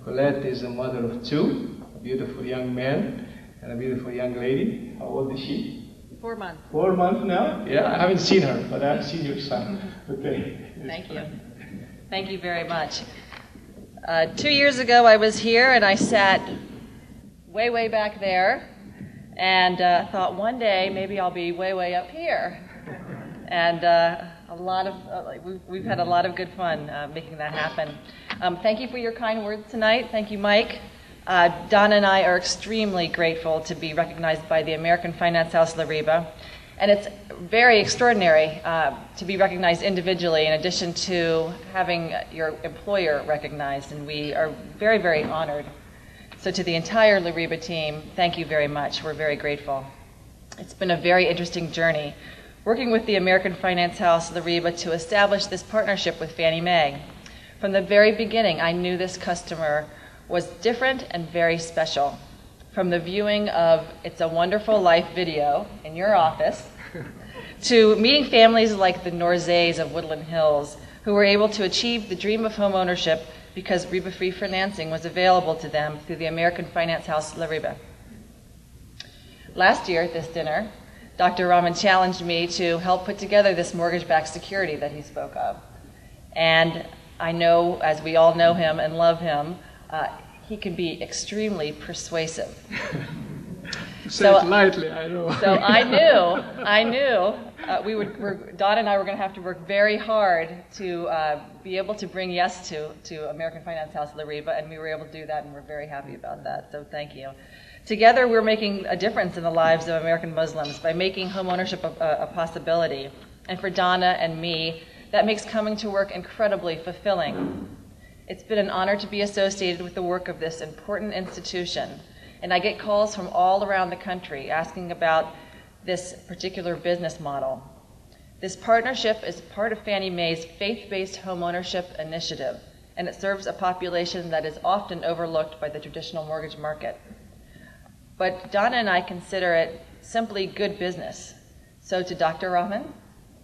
Colette is a mother of two, a beautiful young man and a beautiful young lady. How old is she? 4 months. 4 months now? Yeah, I haven't seen her, but I've seen your son. Okay. Thank you. Thank you very much. 2 years ago I was here and I sat way back there and thought one day maybe I'll be way up here. And we've had a lot of good fun making that happen. Thank you for your kind words tonight. Thank you, Mike, Donna and I are extremely grateful to be recognized by the American Finance House Lariba, and it's very extraordinary to be recognized individually in addition to having your employer recognized, and we are very, very honored. So to the entire Lariba team, thank you very much. We're very grateful. It's been a very interesting journey working with the American Finance House Lariba to establish this partnership with Fannie Mae. From the very beginning, I knew this customer was different and very special. From the viewing of It's a Wonderful Life video in your office, to meeting families like the Norzays of Woodland Hills, who were able to achieve the dream of home ownership because riba-free financing was available to them through the American Finance House Lariba. Last year at this dinner, Dr. Rahman challenged me to help put together this mortgage-backed security that he spoke of. And I know, as we all know him and love him, he can be extremely persuasive. Say it lightly, I know. So I knew Donna and I were going to have to work very hard to be able to bring yes to American Finance House Lariba, and we were able to do that, and we're very happy about that, so thank you. Together, we're making a difference in the lives of American Muslims by making homeownership a possibility. And for Donna and me, that makes coming to work incredibly fulfilling. It's been an honor to be associated with the work of this important institution. And I get calls from all around the country asking about this particular business model. This partnership is part of Fannie Mae's faith-based homeownership initiative, and it serves a population that is often overlooked by the traditional mortgage market. But Donna and I consider it simply good business. So to Dr. Rahman,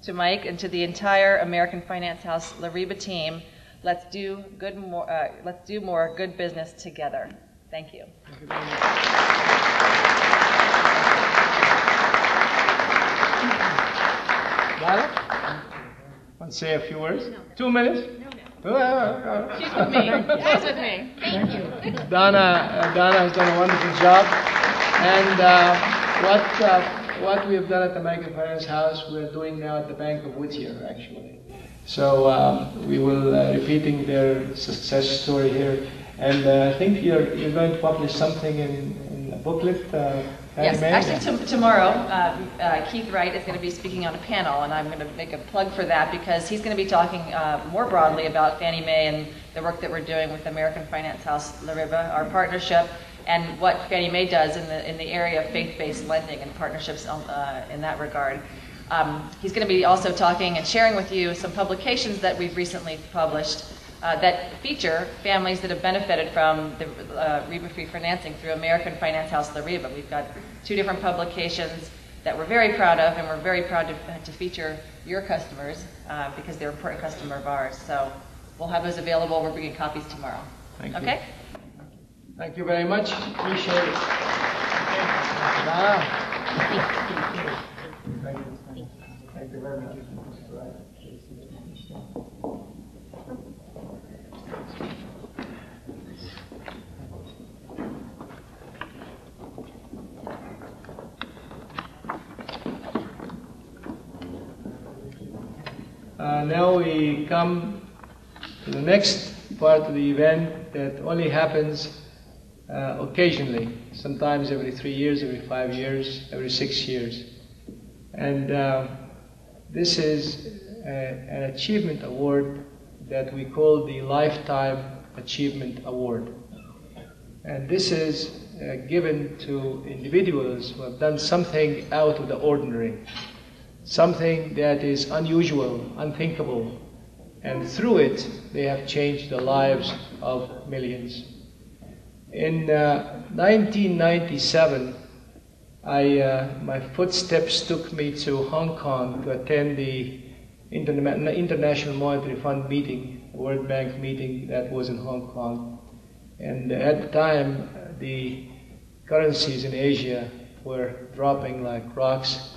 to Mike, and to the entire American Finance House Lariba team, let's do more good business together. Thank you. Thank you very much. Donna, want to say a few words? No. 2 minutes? No. She's with me. She's with me. Thank you. Donna has done a wonderful job. And what we have done at the American Finance House, we're doing now at the Bank of Whittier, actually. So we will repeating their success story here. And I think you're going to publish something in a booklet. Yes, actually tomorrow, Keith Wright is going to be speaking on a panel, and I'm going to make a plug for that because he's going to be talking more broadly about Fannie Mae and the work that we're doing with American Finance House Lariba, our partnership, and what Fannie Mae does in the area of faith-based lending and partnerships in that regard. He's going to be also talking and sharing with you some publications that we've recently published that feature families that have benefited from the riba-free financing through American Finance House Lariba. We've got 2 different publications that we're very proud of, and we're very proud to feature your customers because they're an important customer of ours. So we'll have those available. We're bringing copies tomorrow. Thank you. Okay? Thank you very much. Appreciate it. Thank you very much. Now we come to the next part of the event that only happens occasionally, sometimes every 3 years, every 5 years, every 6 years. And this is an achievement award that we call the Lifetime Achievement Award. And this is given to individuals who have done something out of the ordinary, something that is unusual, unthinkable, and through it they have changed the lives of millions. In 1997, my footsteps took me to Hong Kong to attend the International Monetary Fund meeting, World Bank meeting that was in Hong Kong. And at the time, the currencies in Asia were dropping like rocks.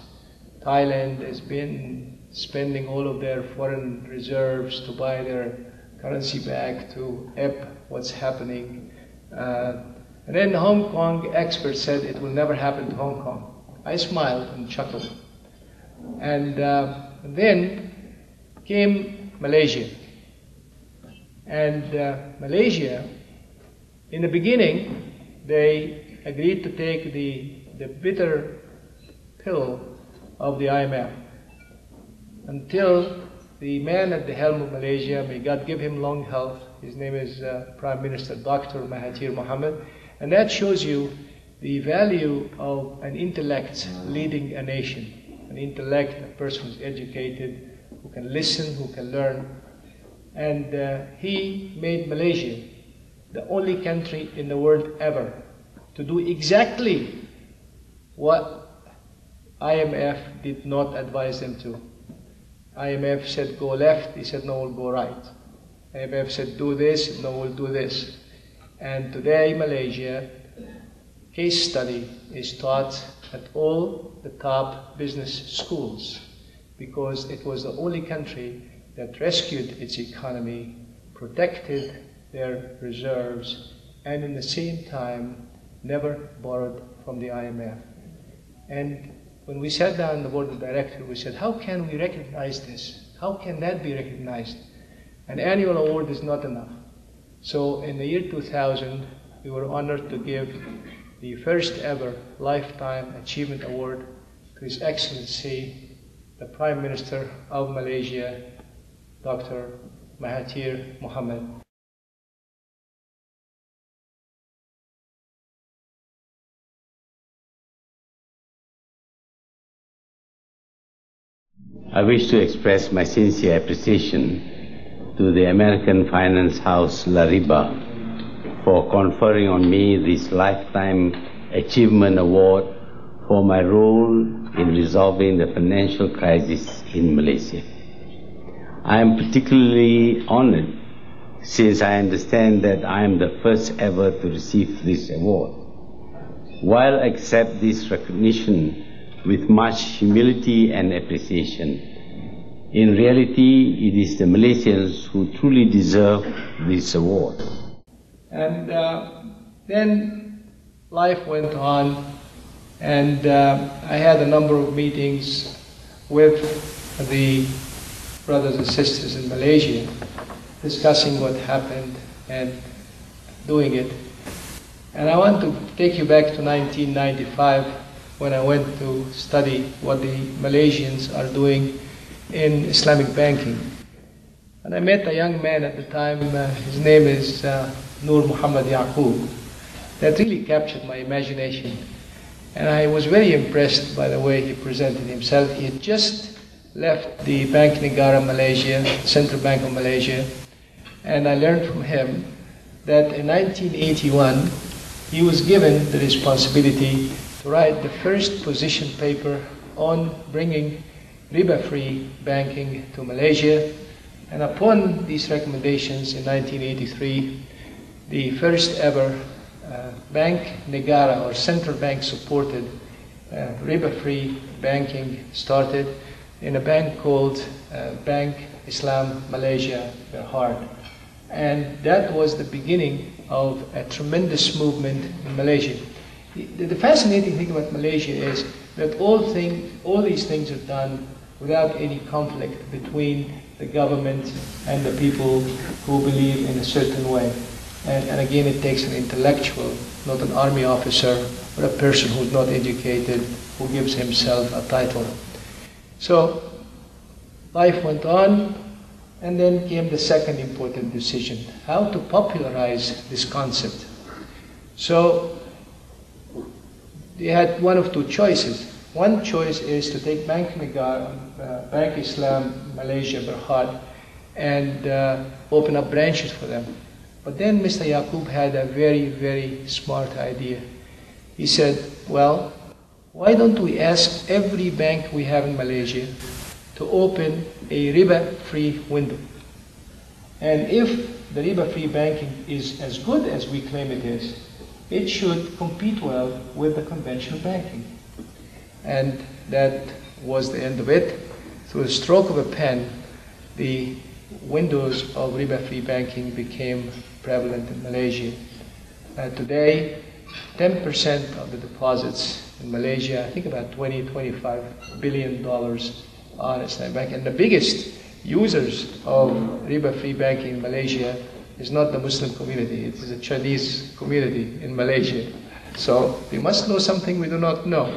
Thailand has been spending all of their foreign reserves to buy their currency back to ebb what's happening. And then Hong Kong experts said it will never happen to Hong Kong. I smiled and chuckled. And then came Malaysia. And Malaysia, in the beginning, they agreed to take the bitter pill of the IMF until the man at the helm of Malaysia, may God give him long health, his name is Prime Minister Dr. Mahathir Mohamed, and that shows you the value of an intellect leading a nation, an intellect, a person who's educated, who can listen, who can learn. And he made Malaysia the only country in the world ever to do exactly what IMF did not advise them to. IMF said go left, he said no, we'll go right. IMF said do this, no, we'll do this. And today Malaysia, case study is taught at all the top business schools because it was the only country that rescued its economy, protected their reserves, and in the same time never borrowed from the IMF. And when we sat down in the board of directors, we said, how can we recognize this? How can that be recognized? An annual award is not enough. So in the year 2000, we were honored to give the first ever Lifetime Achievement Award to His Excellency, the Prime Minister of Malaysia, Dr. Mahathir Mohamed. I wish to express my sincere appreciation to the American finance house Lariba for conferring on me this Lifetime Achievement Award for my role in resolving the financial crisis in Malaysia. I am particularly honored since I understand that I am the first ever to receive this award. While I accept this recognition with much humility and appreciation, in reality it is the Malaysians who truly deserve this award. And then life went on, and I had a number of meetings with the brothers and sisters in Malaysia, discussing what happened and doing it. And I want to take you back to 1995 when I went to study what the Malaysians are doing in Islamic banking. And I met a young man at the time, his name is Mohamed Yakcop, that really captured my imagination. And I was very impressed by the way he presented himself. He had just left the Bank Negara Malaysia, Central Bank of Malaysia, and I learned from him that in 1981 he was given the responsibility to write the first position paper on bringing riba-free banking to Malaysia. And upon these recommendations in 1983, the first ever Bank Negara or central bank supported riba-free banking started in a bank called Bank Islam Malaysia Berhad. And that was the beginning of a tremendous movement in Malaysia. The fascinating thing about Malaysia is that all these things are done without any conflict between the government and the people who believe in a certain way. And again, it takes an intellectual, not an army officer, but a person who's not educated, who gives himself a title. So life went on, and then came the second important decision, how to popularize this concept. So they had one of two choices. One choice is to take Bank Negara, Bank Islam Malaysia Berhad, and open up branches for them. But then Mr. Yakcop had a very, very smart idea. He said, well, why don't we ask every bank we have in Malaysia to open a riba-free window? And if the riba-free banking is as good as we claim it is, it should compete well with the conventional banking. And that was the end of it. Through the stroke of a pen, the windows of riba-free banking became prevalent in Malaysia. Today, 10% of the deposits in Malaysia, I think about $20–25 billion are Islamic bank. And the biggest users of riba-free banking in Malaysia is not the Muslim community, it is a Chinese community in Malaysia. So they must know something we do not know.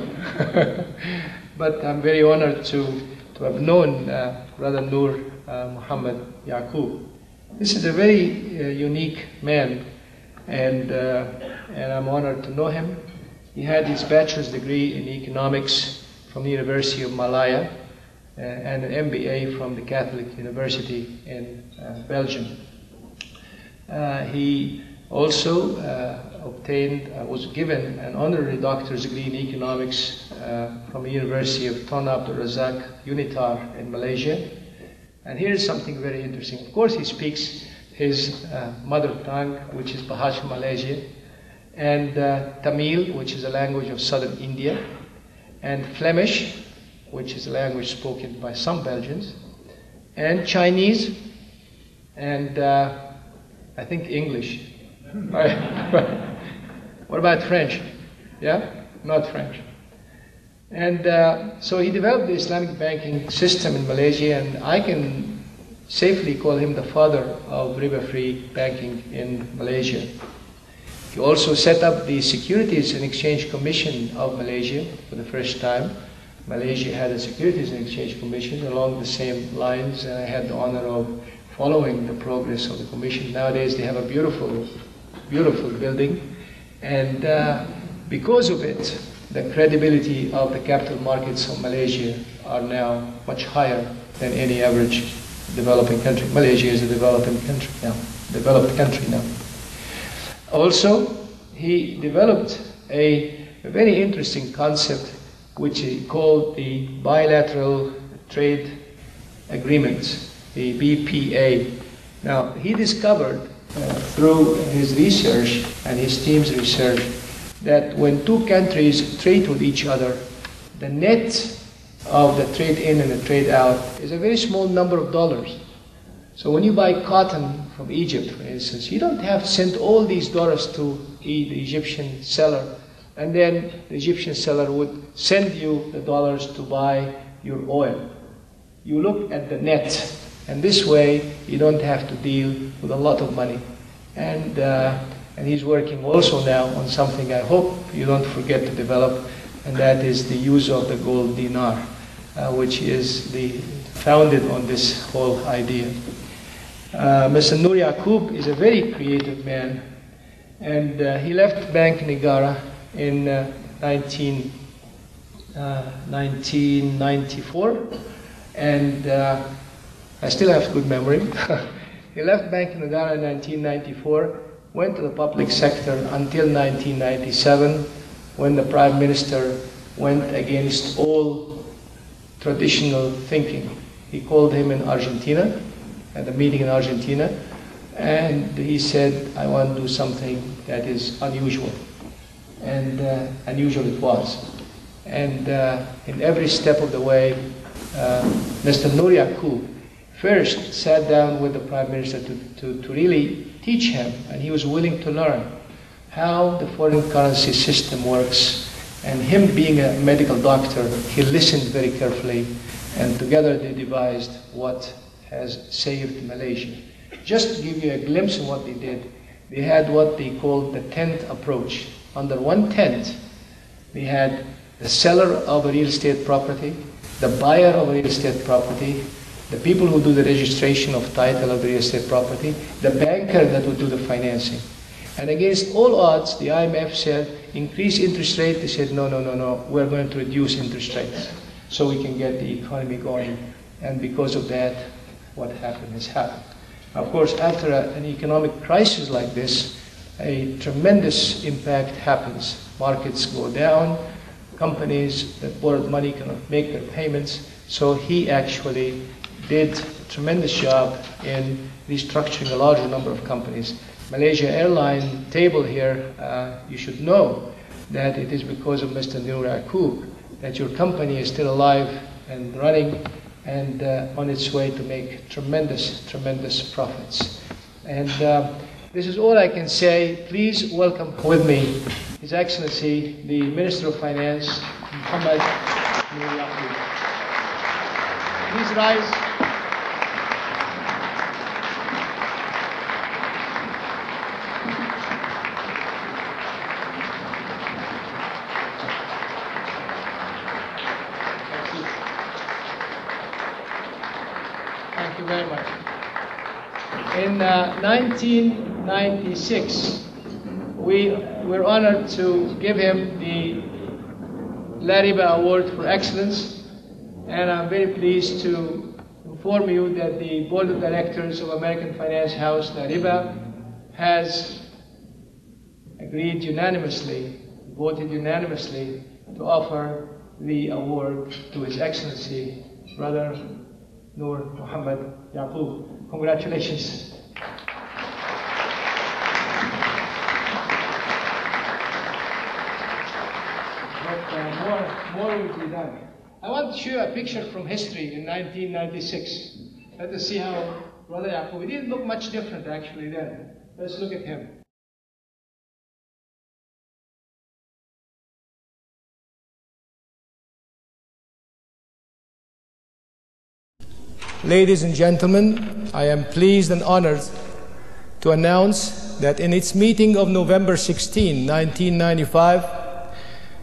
But I'm very honored to have known Brother Noor Mohamed Yakcop. This is a very unique man, and I'm honored to know him. He had his bachelor's degree in economics from the University of Malaya and an MBA from the Catholic University in Belgium. He also was given an honorary doctor's degree in economics from the University of Tun Abdul Razak Unitar in Malaysia. And here's something very interesting. Of course, he speaks his mother tongue, which is Bahasa Malaysia, and Tamil, which is a language of southern India, and Flemish, which is a language spoken by some Belgians, and Chinese, and I think English. What about French? Yeah? Not French. And so he developed the Islamic banking system in Malaysia, and I can safely call him the father of riba-free banking in Malaysia. He also set up the Securities and Exchange Commission of Malaysia for the first time. Malaysia had a Securities and Exchange Commission along the same lines, and I had the honor of following the progress of the commission. Nowadays they have a beautiful, beautiful building, and because of it, the credibility of the capital markets of Malaysia are now much higher than any average developing country. Malaysia is a developed country now. Also, he developed a very interesting concept which he called the bilateral trade agreements, the BPA. Now, he discovered through his research and his team's research that when two countries trade with each other, the net of the trade in and the trade out is a very small number of dollars. So when you buy cotton from Egypt, for instance, you don't have to send all these dollars to the Egyptian seller, and then the Egyptian seller would send you the dollars to buy your oil. You look at the net, and this way you don't have to deal with a lot of money. And he's working also now on something I hope you don't forget to develop, and that is the use of the gold dinar, which is founded on this whole idea. Mr. Noor Yakcop is a very creative man, and he left Bank Negara in 1994, and I still have good memory. He left Bank Negara in 1994, went to the public sector until 1997, when the Prime Minister went against all traditional thinking. He called him in Argentina, at a meeting in Argentina, and he said, I want to do something that is unusual. And unusual it was. And in every step of the way, Mr. Noor Yakcop first sat down with the Prime Minister to really teach him, and he was willing to learn how the foreign currency system works. And him being a medical doctor, he listened very carefully, and together they devised what has saved Malaysia. Just to give you a glimpse of what they did, they had what they called the tent approach. Under one tent, they had the seller of a real estate property, the buyer of a real estate property, the people who do the registration of title of the real estate property, the banker that would do the financing. And against all odds, the IMF said, increase interest rate. They said, no, we're going to reduce interest rates so we can get the economy going. And because of that, what happened has happened. Of course, after an economic crisis like this, a tremendous impact happens. Markets go down, companies that borrowed money cannot make their payments, so he actually did a tremendous job in restructuring a larger number of companies. Malaysia Airline table here, you should know that it is because of Mr. Noor Yakcop that your company is still alive and running and on its way to make tremendous, tremendous profits. And this is all I can say. Please welcome with me His Excellency, the Minister of Finance, Mohamed Noor Yakcop. Please rise. Thank you very much. In 1996, we were honored to give him the Lariba Award for Excellence, and I'm very pleased to inform you that the Board of Directors of American Finance House, Lariba, has agreed unanimously, voted unanimously, to offer the award to His Excellency, Brother Mohamed Yakcop. Congratulations. But more will be done. I want to show you a picture from history in 1996. Let us see how Brother Yakcop, he didn't look much different actually then. Let's look at him. Ladies and gentlemen, I am pleased and honored to announce that in its meeting of November 16, 1995,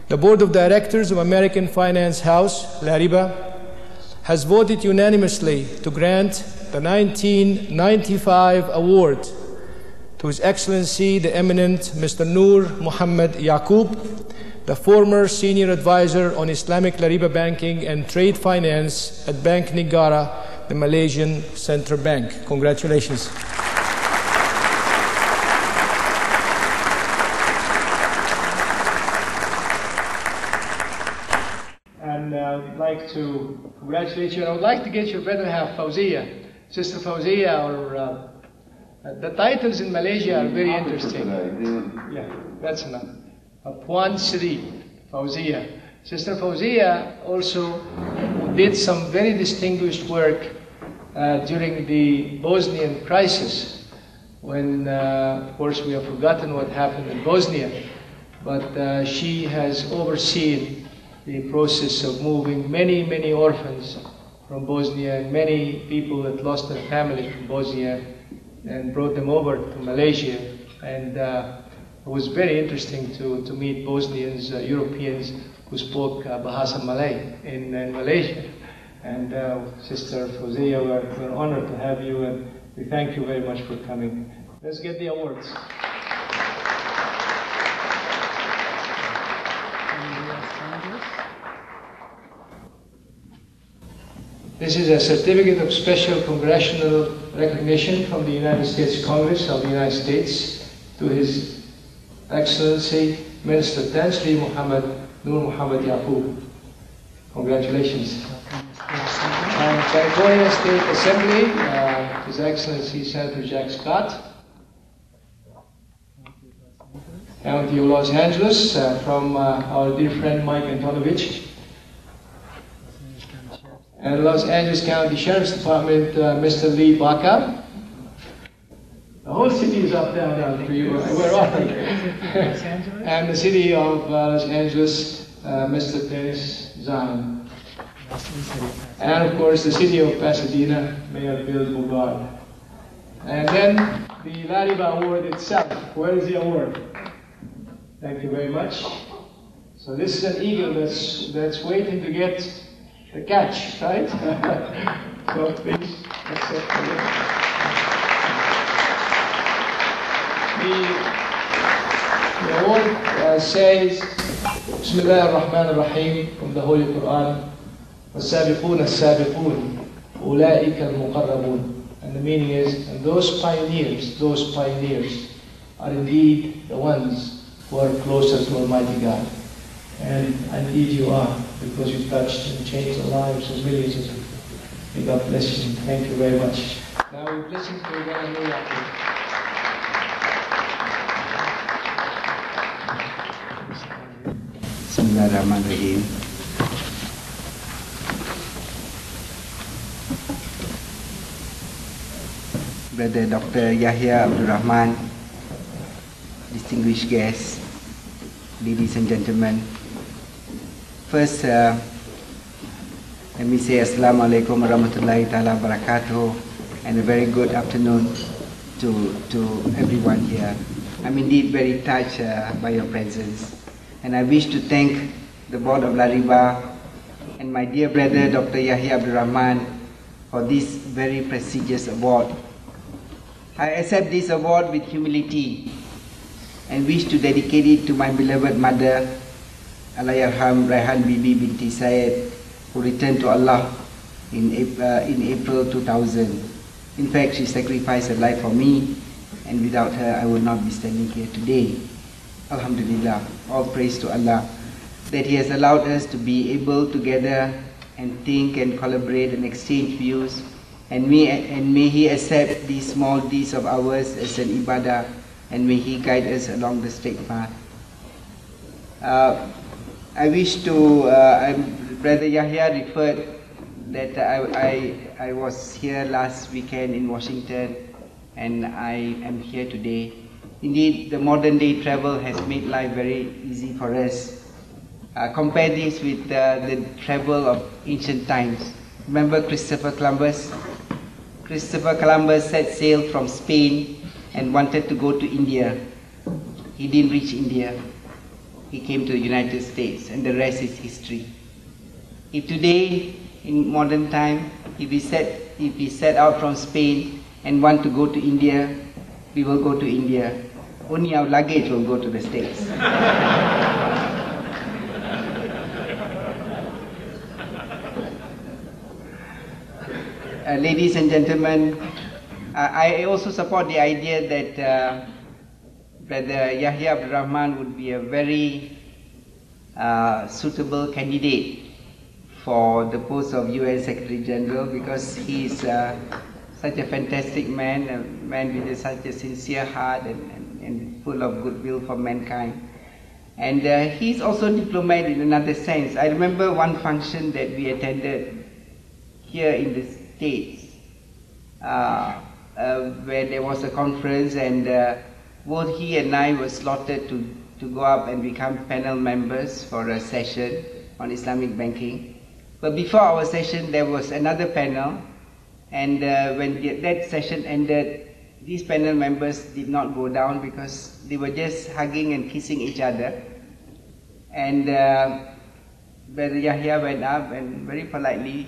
the Board of Directors of American Finance House, Lariba, has voted unanimously to grant the 1995 award to His Excellency the eminent Mr. Mohamed Yakcop, the former Senior Advisor on Islamic Lariba Banking and Trade Finance at Bank Negara, the Malaysian Central Bank. Congratulations. And I'd like to congratulate you. And I would like to get your better half, Fawzia. Sister Fawzia, or the titles in Malaysia are very interesting. Yeah, that's enough. Puan Sri, Fawzia. Sister Fawzia also did some very distinguished work during the Bosnian crisis, when, of course, we have forgotten what happened in Bosnia, but she has overseen the process of moving many, many orphans from Bosnia and many people that lost their family from Bosnia and brought them over to Malaysia. And it was very interesting to meet Bosnians, Europeans who spoke Bahasa Malay in Malaysia. And Sister Fawzia, we're honored to have you, and we thank you very much for coming. Let's get the awards. This is a certificate of special congressional recognition from the United States Congress of the United States to His Excellency Minister Tan Sri Mohamed Yakcop. Congratulations. And California State Assembly, His Excellency Senator Jack Scott. County of Los Angeles, from our dear friend Mike Antonovich. And Los Angeles County Sheriff's Department, Mr. Lee Baca. The whole city is up down for you. We're honored. And the city of Los Angeles, Mr. Dennis Zahn. And of course, the city of Pasadena, Mayor Bill Bogard. And then the Lariba Award itself. Where is the award? Thank you very much. So this is an eagle that's waiting to get the catch, right? So please accept it. The award says, Bismillah ar-Rahman ar-Rahim, from the Holy Quran, وَالسَّابِقُونَ السَّابِقُونَ أُولَٰئِكَ الْمُقَرَّبُونَ. And the meaning is, and those pioneers are indeed the ones who are closer to Almighty God. And indeed you are, because you touched and changed the lives of millions of people. May God bless you. Thank you very much. Now we listen to Brother Yakcop. Bismillahirrahmanirrahim. Brother Dr. Yahya Abdul Rahman, distinguished guests, ladies and gentlemen. First, let me say Assalamu alaikum warahmatullahi ta'ala barakatuh, and a very good afternoon to everyone here. I'm indeed very touched by your presence, and I wish to thank the Board of Lariba and my dear brother Dr. Yahya Abdul Rahman for this very prestigious award. I accept this award with humility and wish to dedicate it to my beloved mother, Allahyarham Raihan Bibi binti Syed, who returned to Allah in April 2000. In fact, she sacrificed her life for me, and without her, I would not be standing here today. Alhamdulillah, all praise to Allah, that He has allowed us to be able to gather and think and collaborate and exchange views, and may He accept these small deeds of ours as an ibadah, and may He guide us along the straight path. I wish to, Brother Yahya referred that I was here last weekend in Washington, and I am here today. Indeed, the modern day travel has made life very easy for us. Compare this with the travel of ancient times. Remember Christopher Columbus? Christopher Columbus set sail from Spain and wanted to go to India. He didn't reach India. He came to the United States, and the rest is history. If today, in modern time, if we set out from Spain and want to go to India, we will go to India. Only our luggage will go to the States. Ladies and gentlemen, I also support the idea that Brother Yahya Abdul Rahman would be a very suitable candidate for the post of UN Secretary General, because he is such a fantastic man, a man with such a sincere heart and full of goodwill for mankind. And he's also a diplomat in another sense. I remember one function that we attended here in the States, where there was a conference, and both he and I were slotted to go up and become panel members for a session on Islamic banking. But before our session, there was another panel, and when that session ended, these panel members did not go down because they were just hugging and kissing each other. And Brother Yahya went up and very politely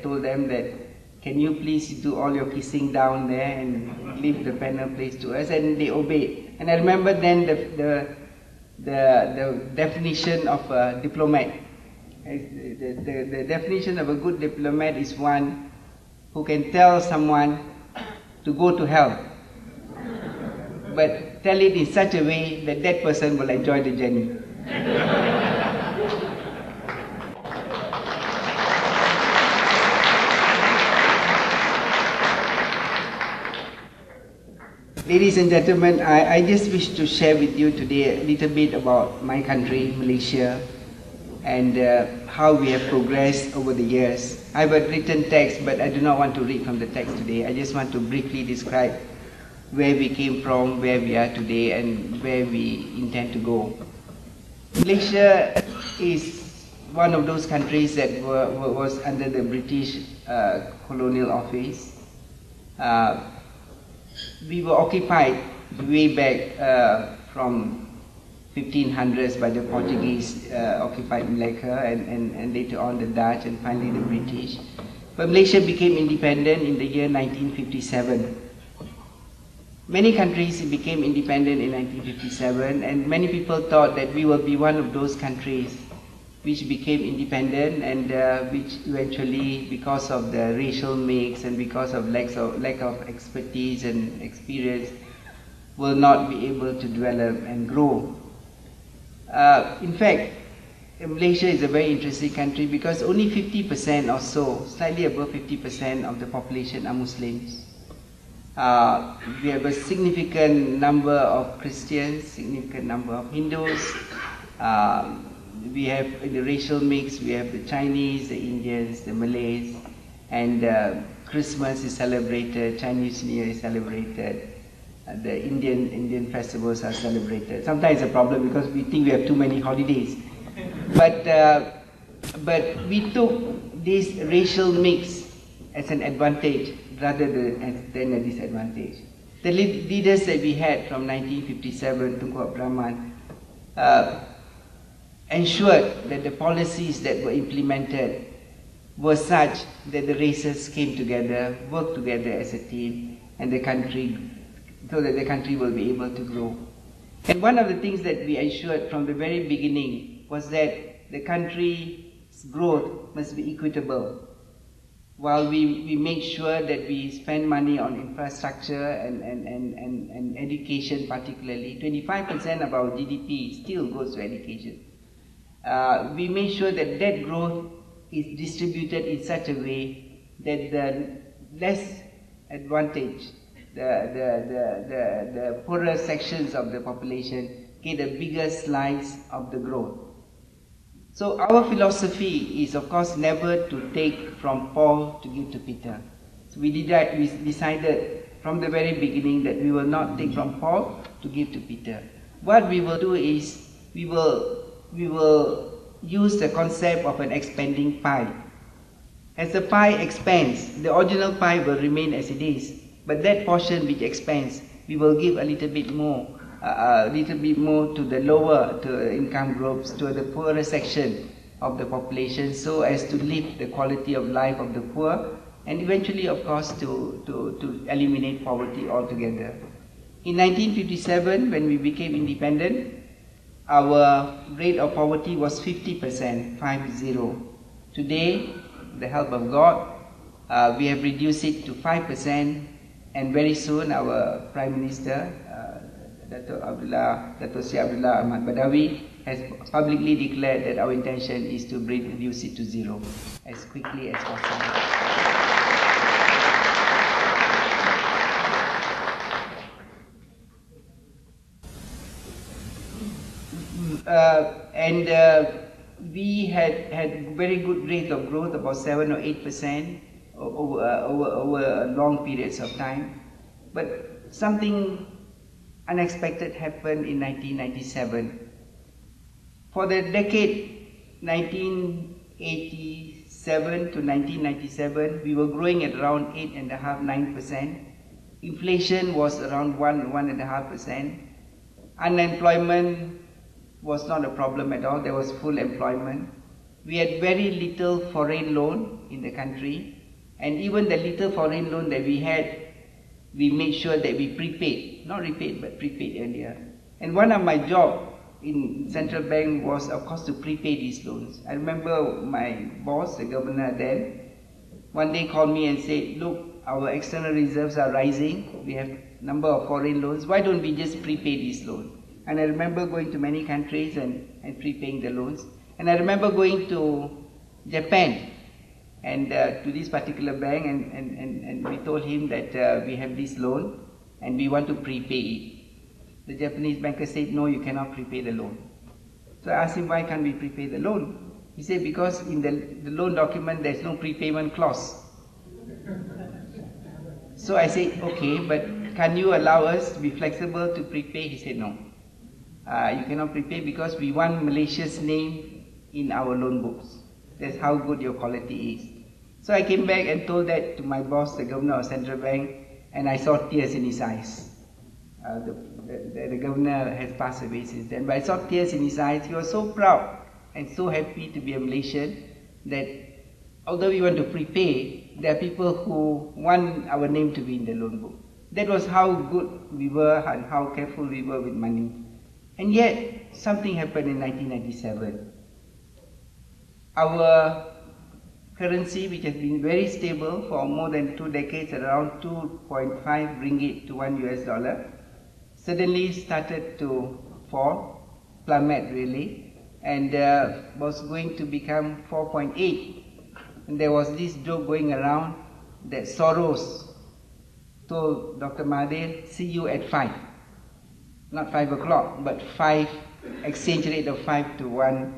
told them that, can you please do all your kissing down there and leave the panel place to us? And they obeyed. And I remember then the definition of a diplomat. The definition of a good diplomat is one who can tell someone to go to hell, but tell it in such a way that that person will enjoy the journey. Ladies and gentlemen, I just wish to share with you today a little bit about my country, Malaysia, and how we have progressed over the years. I have a written text, but I do not want to read from the text today. I just want to briefly describe where we came from, where we are today, and where we intend to go. Malaysia is one of those countries that was under the British colonial office. We were occupied way back from 1500s by the Portuguese occupied Malacca, and later on the Dutch, and finally the British. But Malaysia became independent in the year 1957. Many countries became independent in 1957, and many people thought that we will be one of those countries which became independent, and which eventually, because of the racial mix and because of lack of expertise and experience, will not be able to develop and grow. In fact, Malaysia is a very interesting country because only 50% or so, slightly above 50% of the population are Muslims. We have a significant number of Christians, significant number of Hindus. We have in the racial mix, we have the Chinese, the Indians, the Malays, and Christmas is celebrated, Chinese New Year is celebrated. The Indian festivals are celebrated. Sometimes it's a problem because we think we have too many holidays. But we took this racial mix as an advantage rather than a disadvantage. The leaders that we had from 1957, Tunku Abdul Rahman, ensured that the policies that were implemented was such that the races came together, worked together as a team, and the country, so that the country will be able to grow. And one of the things that we ensured from the very beginning was that the country's growth must be equitable. While we make sure that we spend money on infrastructure and education particularly, 25% of our GDP still goes to education. We make sure that that growth is distributed in such a way that the less advantaged, the poorer sections of the population get a bigger slice of the growth. So our philosophy is, of course, never to take from Paul to give to Peter. So we decided from the very beginning that we will not take from Paul to give to Peter. What we will do is we will use the concept of an expanding pie. As the pie expands, the original pie will remain as it is, but that portion which expands, we will give a little bit more to the lower income groups, to the poorer section of the population, so as to lift the quality of life of the poor, and eventually, of course, to eliminate poverty altogether. In 1957, when we became independent, our rate of poverty was 50%, 50. Today, with the help of God, we have reduced it to 5%, and very soon our Prime Minister, Dato' Sri Abdullah Ahmad Badawi, has publicly declared that our intention is to reduce it to zero as quickly as possible. We had very good rate of growth, about 7 or 8% over long periods of time. But something unexpected happened in 1997. For the decade 1987 to 1997, we were growing at around 8.5%, 9%. Inflation was around 1.5%. Unemployment was not a problem at all. There was full employment. We had very little foreign loan in the country, and even the little foreign loan that we had, we made sure that we prepaid, not repaid, but prepaid earlier. And one of my jobs in central bank was, of course, to prepay these loans. I remember my boss, the governor then, one day called me and said, look, our external reserves are rising. We have a number of foreign loans. Why don't we just prepay these loans? And I remember going to many countries and prepaying the loans. And I remember going to Japan and to this particular bank, and we told him that we have this loan and we want to prepay it. The Japanese banker said, no, you cannot prepay the loan. So I asked him, why can't we prepay the loan? He said, because in the loan document there's no prepayment clause. So I said, okay, but can you allow us to be flexible to prepay? He said, no. You cannot prepay because we want Malaysia's name in our loan books. That's how good your quality is. So I came back and told that to my boss, the governor of Central Bank, and I saw tears in his eyes. The governor has passed away since then, but I saw tears in his eyes. He was so proud and so happy to be a Malaysian that although we want to prepay, there are people who want our name to be in the loan book. That was how good we were and how careful we were with money. And yet, something happened in 1997. Our currency, which has been very stable for more than 2 decades, at around 2.5 ringgit to $1, suddenly started to fall, plummet really, and was going to become 4.8. And there was this joke going around that Soros told Dr. Mahathir, see you at 5. Not 5 o'clock, but 5, exchange rate of 5 to $1.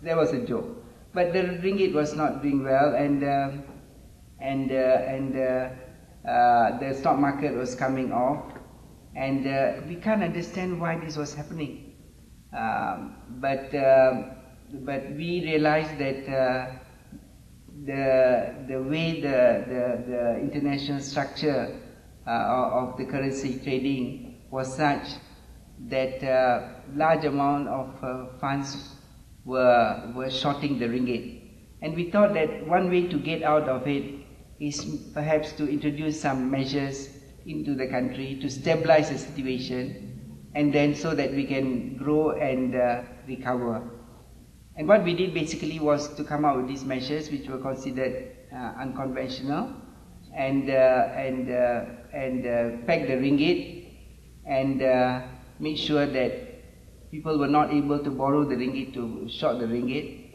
That was a joke. But the ringgit was not doing well, and the stock market was coming off, and we can't understand why this was happening. But we realized that the way the international structure of the currency trading was such that large amount of funds were shorting the ringgit. And we thought that one way to get out of it is perhaps to introduce some measures into the country to stabilize the situation, and then so that we can grow and recover. And what we did basically was to come out with these measures, which were considered unconventional, and peg the ringgit, and make sure that people were not able to borrow the ringgit to short the ringgit.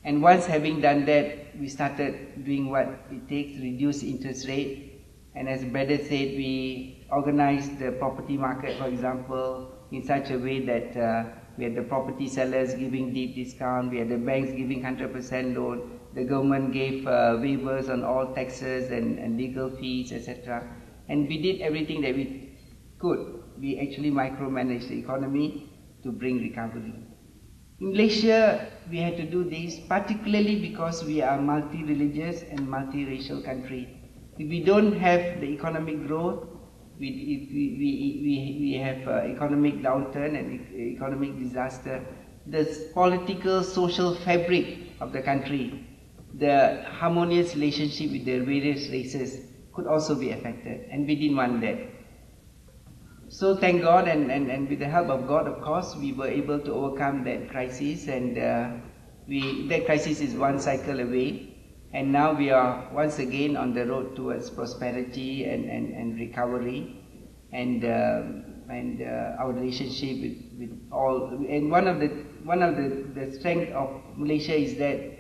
And once having done that, we started doing what it takes to reduce interest rate. And as Brother said, we organized the property market, for example, in such a way that we had the property sellers giving deep discount, we had the banks giving 100% loan, the government gave waivers on all taxes and legal fees, etc. And we did everything that we could. We actually micromanaged the economy to bring recovery. In Malaysia, we had to do this particularly because we are a multi-religious and multi-racial country. If we don't have the economic growth, we have economic downturn and economic disaster, the political, social fabric of the country, the harmonious relationship with the various races could also be affected, and we didn't want that. So thank God, and with the help of God, of course, we were able to overcome that crisis, and that crisis is one cycle away, and now we are once again on the road towards prosperity and recovery, and our relationship with all. And one of the strength of Malaysia is that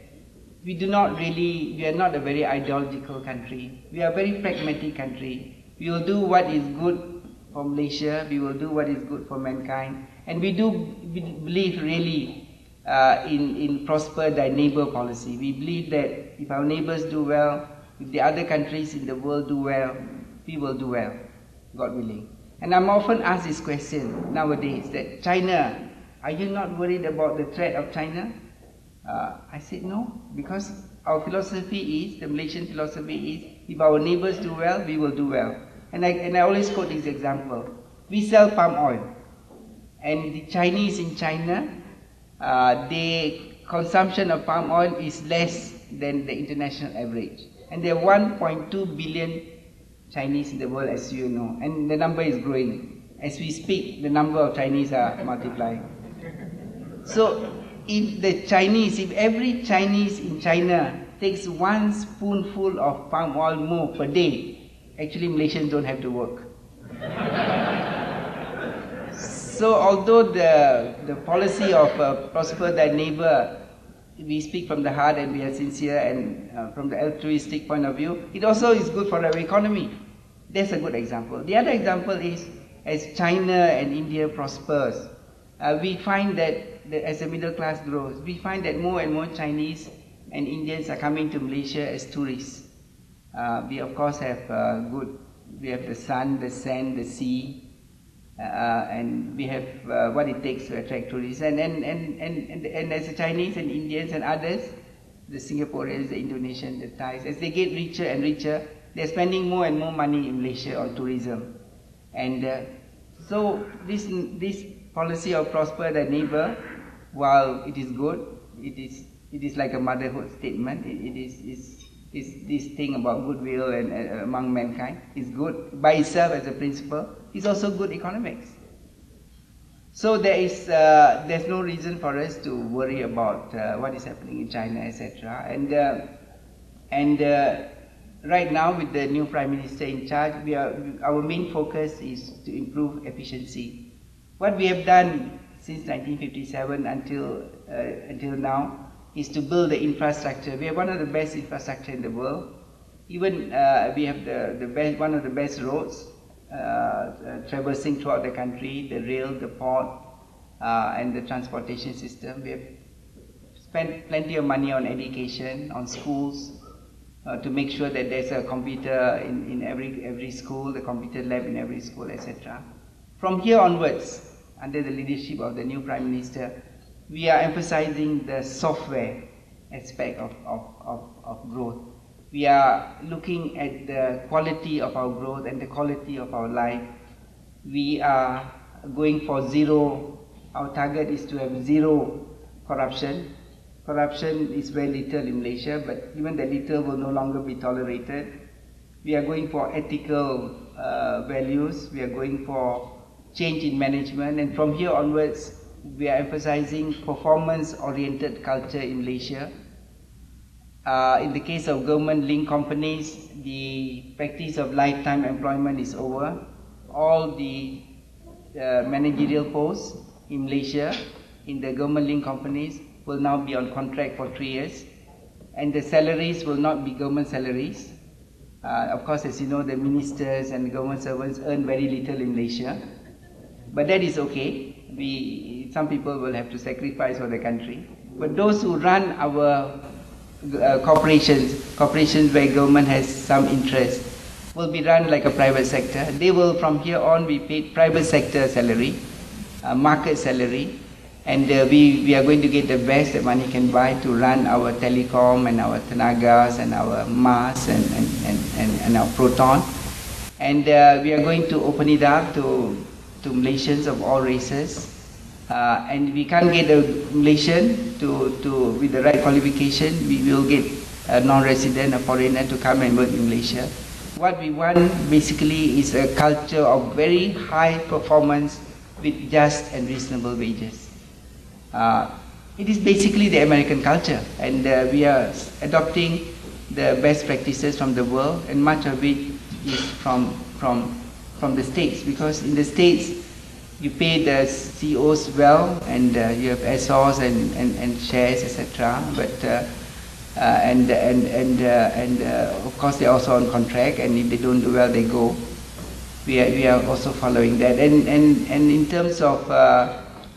we are not a very ideological country. We are a very pragmatic country. We will do what is good for Malaysia, we will do what is good for mankind, and we believe really in prosper thy neighbor policy. We believe that if our neighbors do well, if the other countries in the world do well, we will do well, God willing. And I'm often asked this question nowadays, that China, are you not worried about the threat of China? I said no, because our philosophy is, the Malaysian philosophy is, if our neighbors do well, we will do well. And I always quote this example. We sell palm oil, and the Chinese in China, their consumption of palm oil is less than the international average. And there are 1.2 billion Chinese in the world, as you know, and the number is growing. As we speak, the number of Chinese are multiplying. So if every Chinese in China takes 1 spoonful of palm oil more per day, actually Malaysians don't have to work. So although the policy of prosper thy neighbor, we speak from the heart and we are sincere, and from the altruistic point of view, it also is good for our economy. That's a good example. The other example is, as China and India prospers, we find that as the middle class grows, we find that more and more Chinese and Indians are coming to Malaysia as tourists. We of course have we have the sun, the sand, the sea, and we have what it takes to attract tourists. And as the Chinese and Indians and others, the Singaporeans, the Indonesians, the Thais, as they get richer and richer, they're spending more and more money in Malaysia on tourism. And so this policy of prosper the neighbor, while it is good, it is like a motherhood statement. This thing about goodwill and among mankind is good by itself as a principle. It's also good economics. So there's no reason for us to worry about what is happening in China, etc. And right now, with the new Prime Minister in charge, our main focus is to improve efficiency. What we have done since 1957 until now is to build the infrastructure. We have one of the best infrastructure in the world. Even we have one of the best roads traversing throughout the country, the rail, the port, and the transportation system. We have spent plenty of money on education, on schools, to make sure that there's a computer in every school, the computer lab in every school, etc. From here onwards, under the leadership of the new Prime Minister, we are emphasizing the software aspect of growth. We are looking at the quality of our growth and the quality of our life. We are going for zero. Our target is to have zero corruption. Corruption is very little in Malaysia, but even the little will no longer be tolerated. We are going for ethical values. We are going for change in management, and from here onwards, we are emphasizing performance-oriented culture in Malaysia. In the case of government-linked companies, the practice of lifetime employment is over. All the managerial posts in Malaysia in the government-linked companies will now be on contract for 3 years, and the salaries will not be government salaries. Of course, as you know, the ministers and the government servants earn very little in Malaysia, but that is okay. Some people will have to sacrifice for the country. But those who run our corporations where government has some interest, will be run like a private sector. They will from here on be paid private sector salary, market salary, and we are going to get the best that money can buy to run our telecom and our tenagas and our mass and our proton. And we are going to open it up to Malaysians of all races. And we can't get a Malaysian with the right qualification. We will get a non-resident, a foreigner to come and work in Malaysia. What we want basically is a culture of very high performance with just and reasonable wages. It is basically the American culture, and we are adopting the best practices from the world, and much of it is from the States, because in the States you pay the CEOs well, and you have ESOs and shares, etc. But of course they're also on contract, and if they don't do well, they go. We are also following that, and in terms of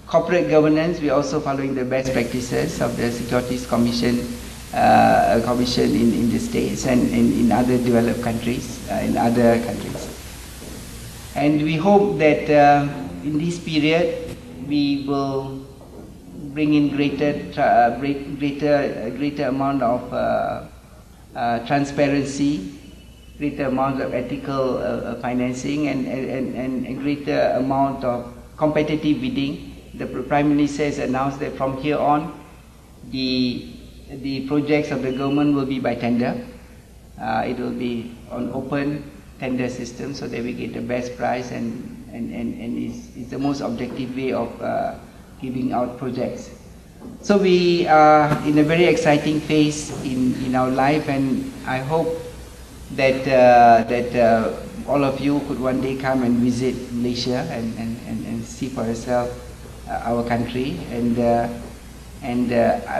corporate governance, we are also following the best practices of the Securities Commission in the States and in other developed countries, and we hope that in this period we will bring in greater amount of transparency, greater amount of ethical financing, and a greater amount of competitive bidding. The Prime Minister has announced that from here on, the projects of the government will be by tender. It will be on open tender system, so that we get the best price, and it's the most objective way of giving out projects. So we are in a very exciting phase in our life, and I hope that all of you could one day come and visit Malaysia and see for yourself our country. And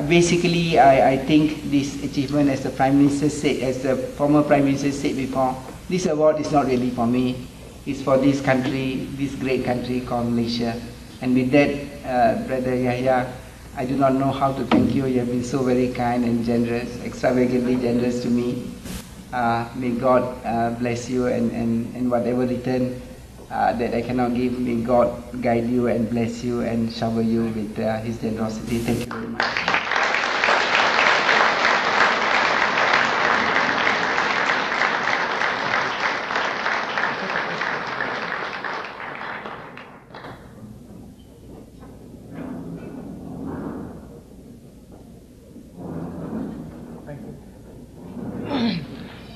basically, I think this achievement, as the Prime Minister said, as the former Prime Minister said before, this award is not really for me. It's for this country, this great country called Malaysia. And with that, Brother Yahya, I do not know how to thank you. You have been so very kind and generous, extravagantly generous to me. May God bless you, and whatever return that I cannot give, may God guide you and bless you and shower you with His generosity. Thank you very much.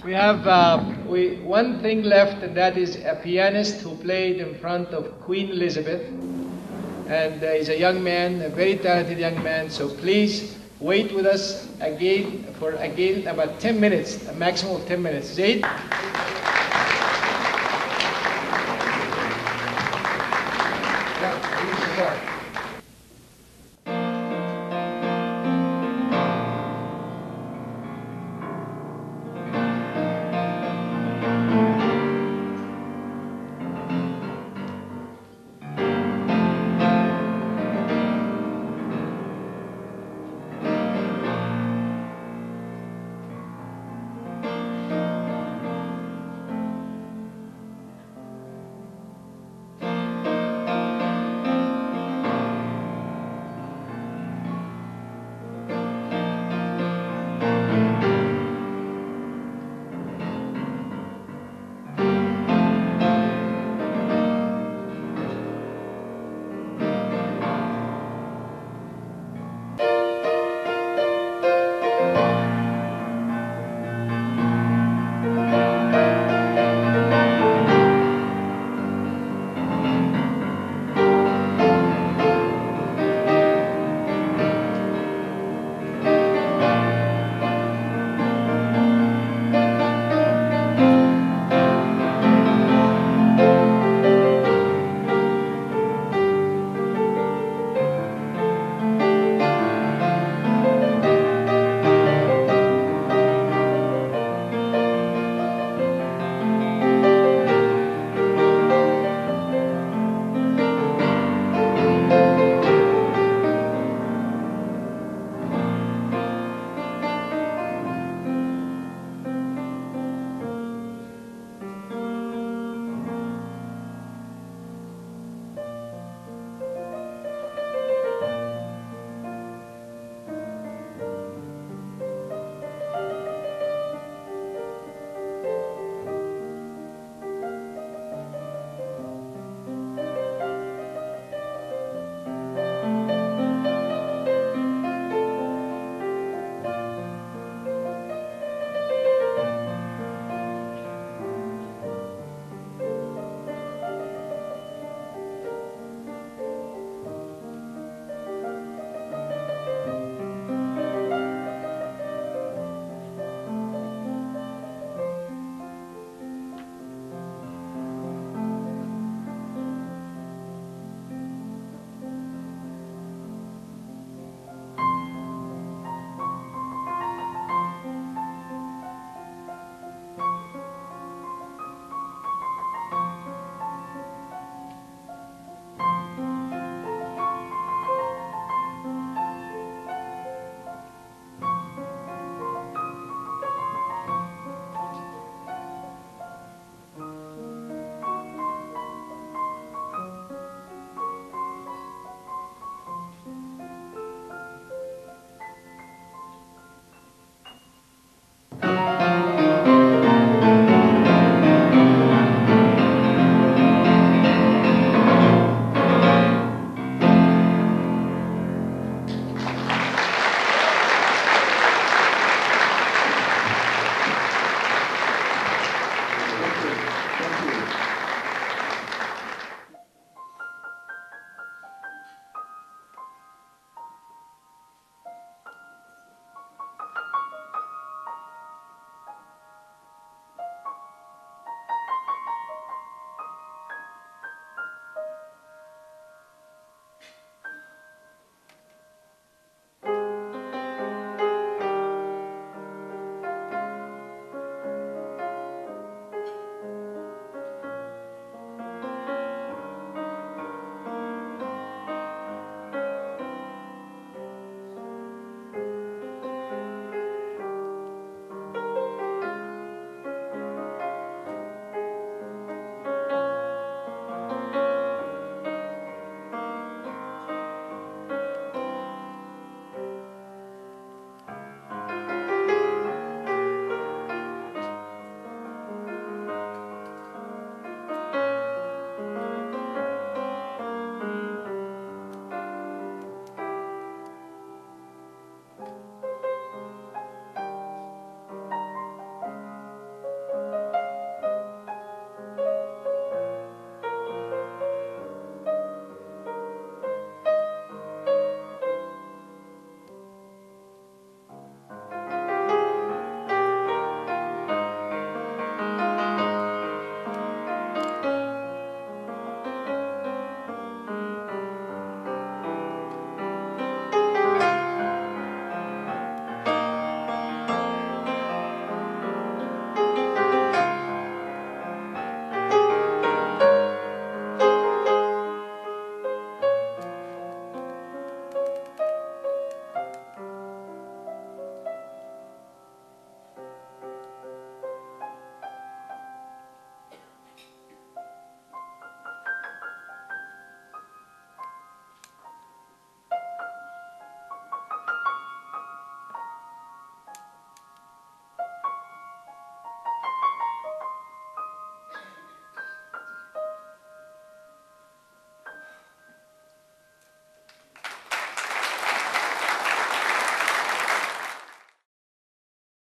We have one thing left, and that is a pianist who played in front of Queen Elizabeth. And he's a young man, a very talented young man. So please wait with us again for about 10 minutes, a maximum of 10 minutes. Zaid?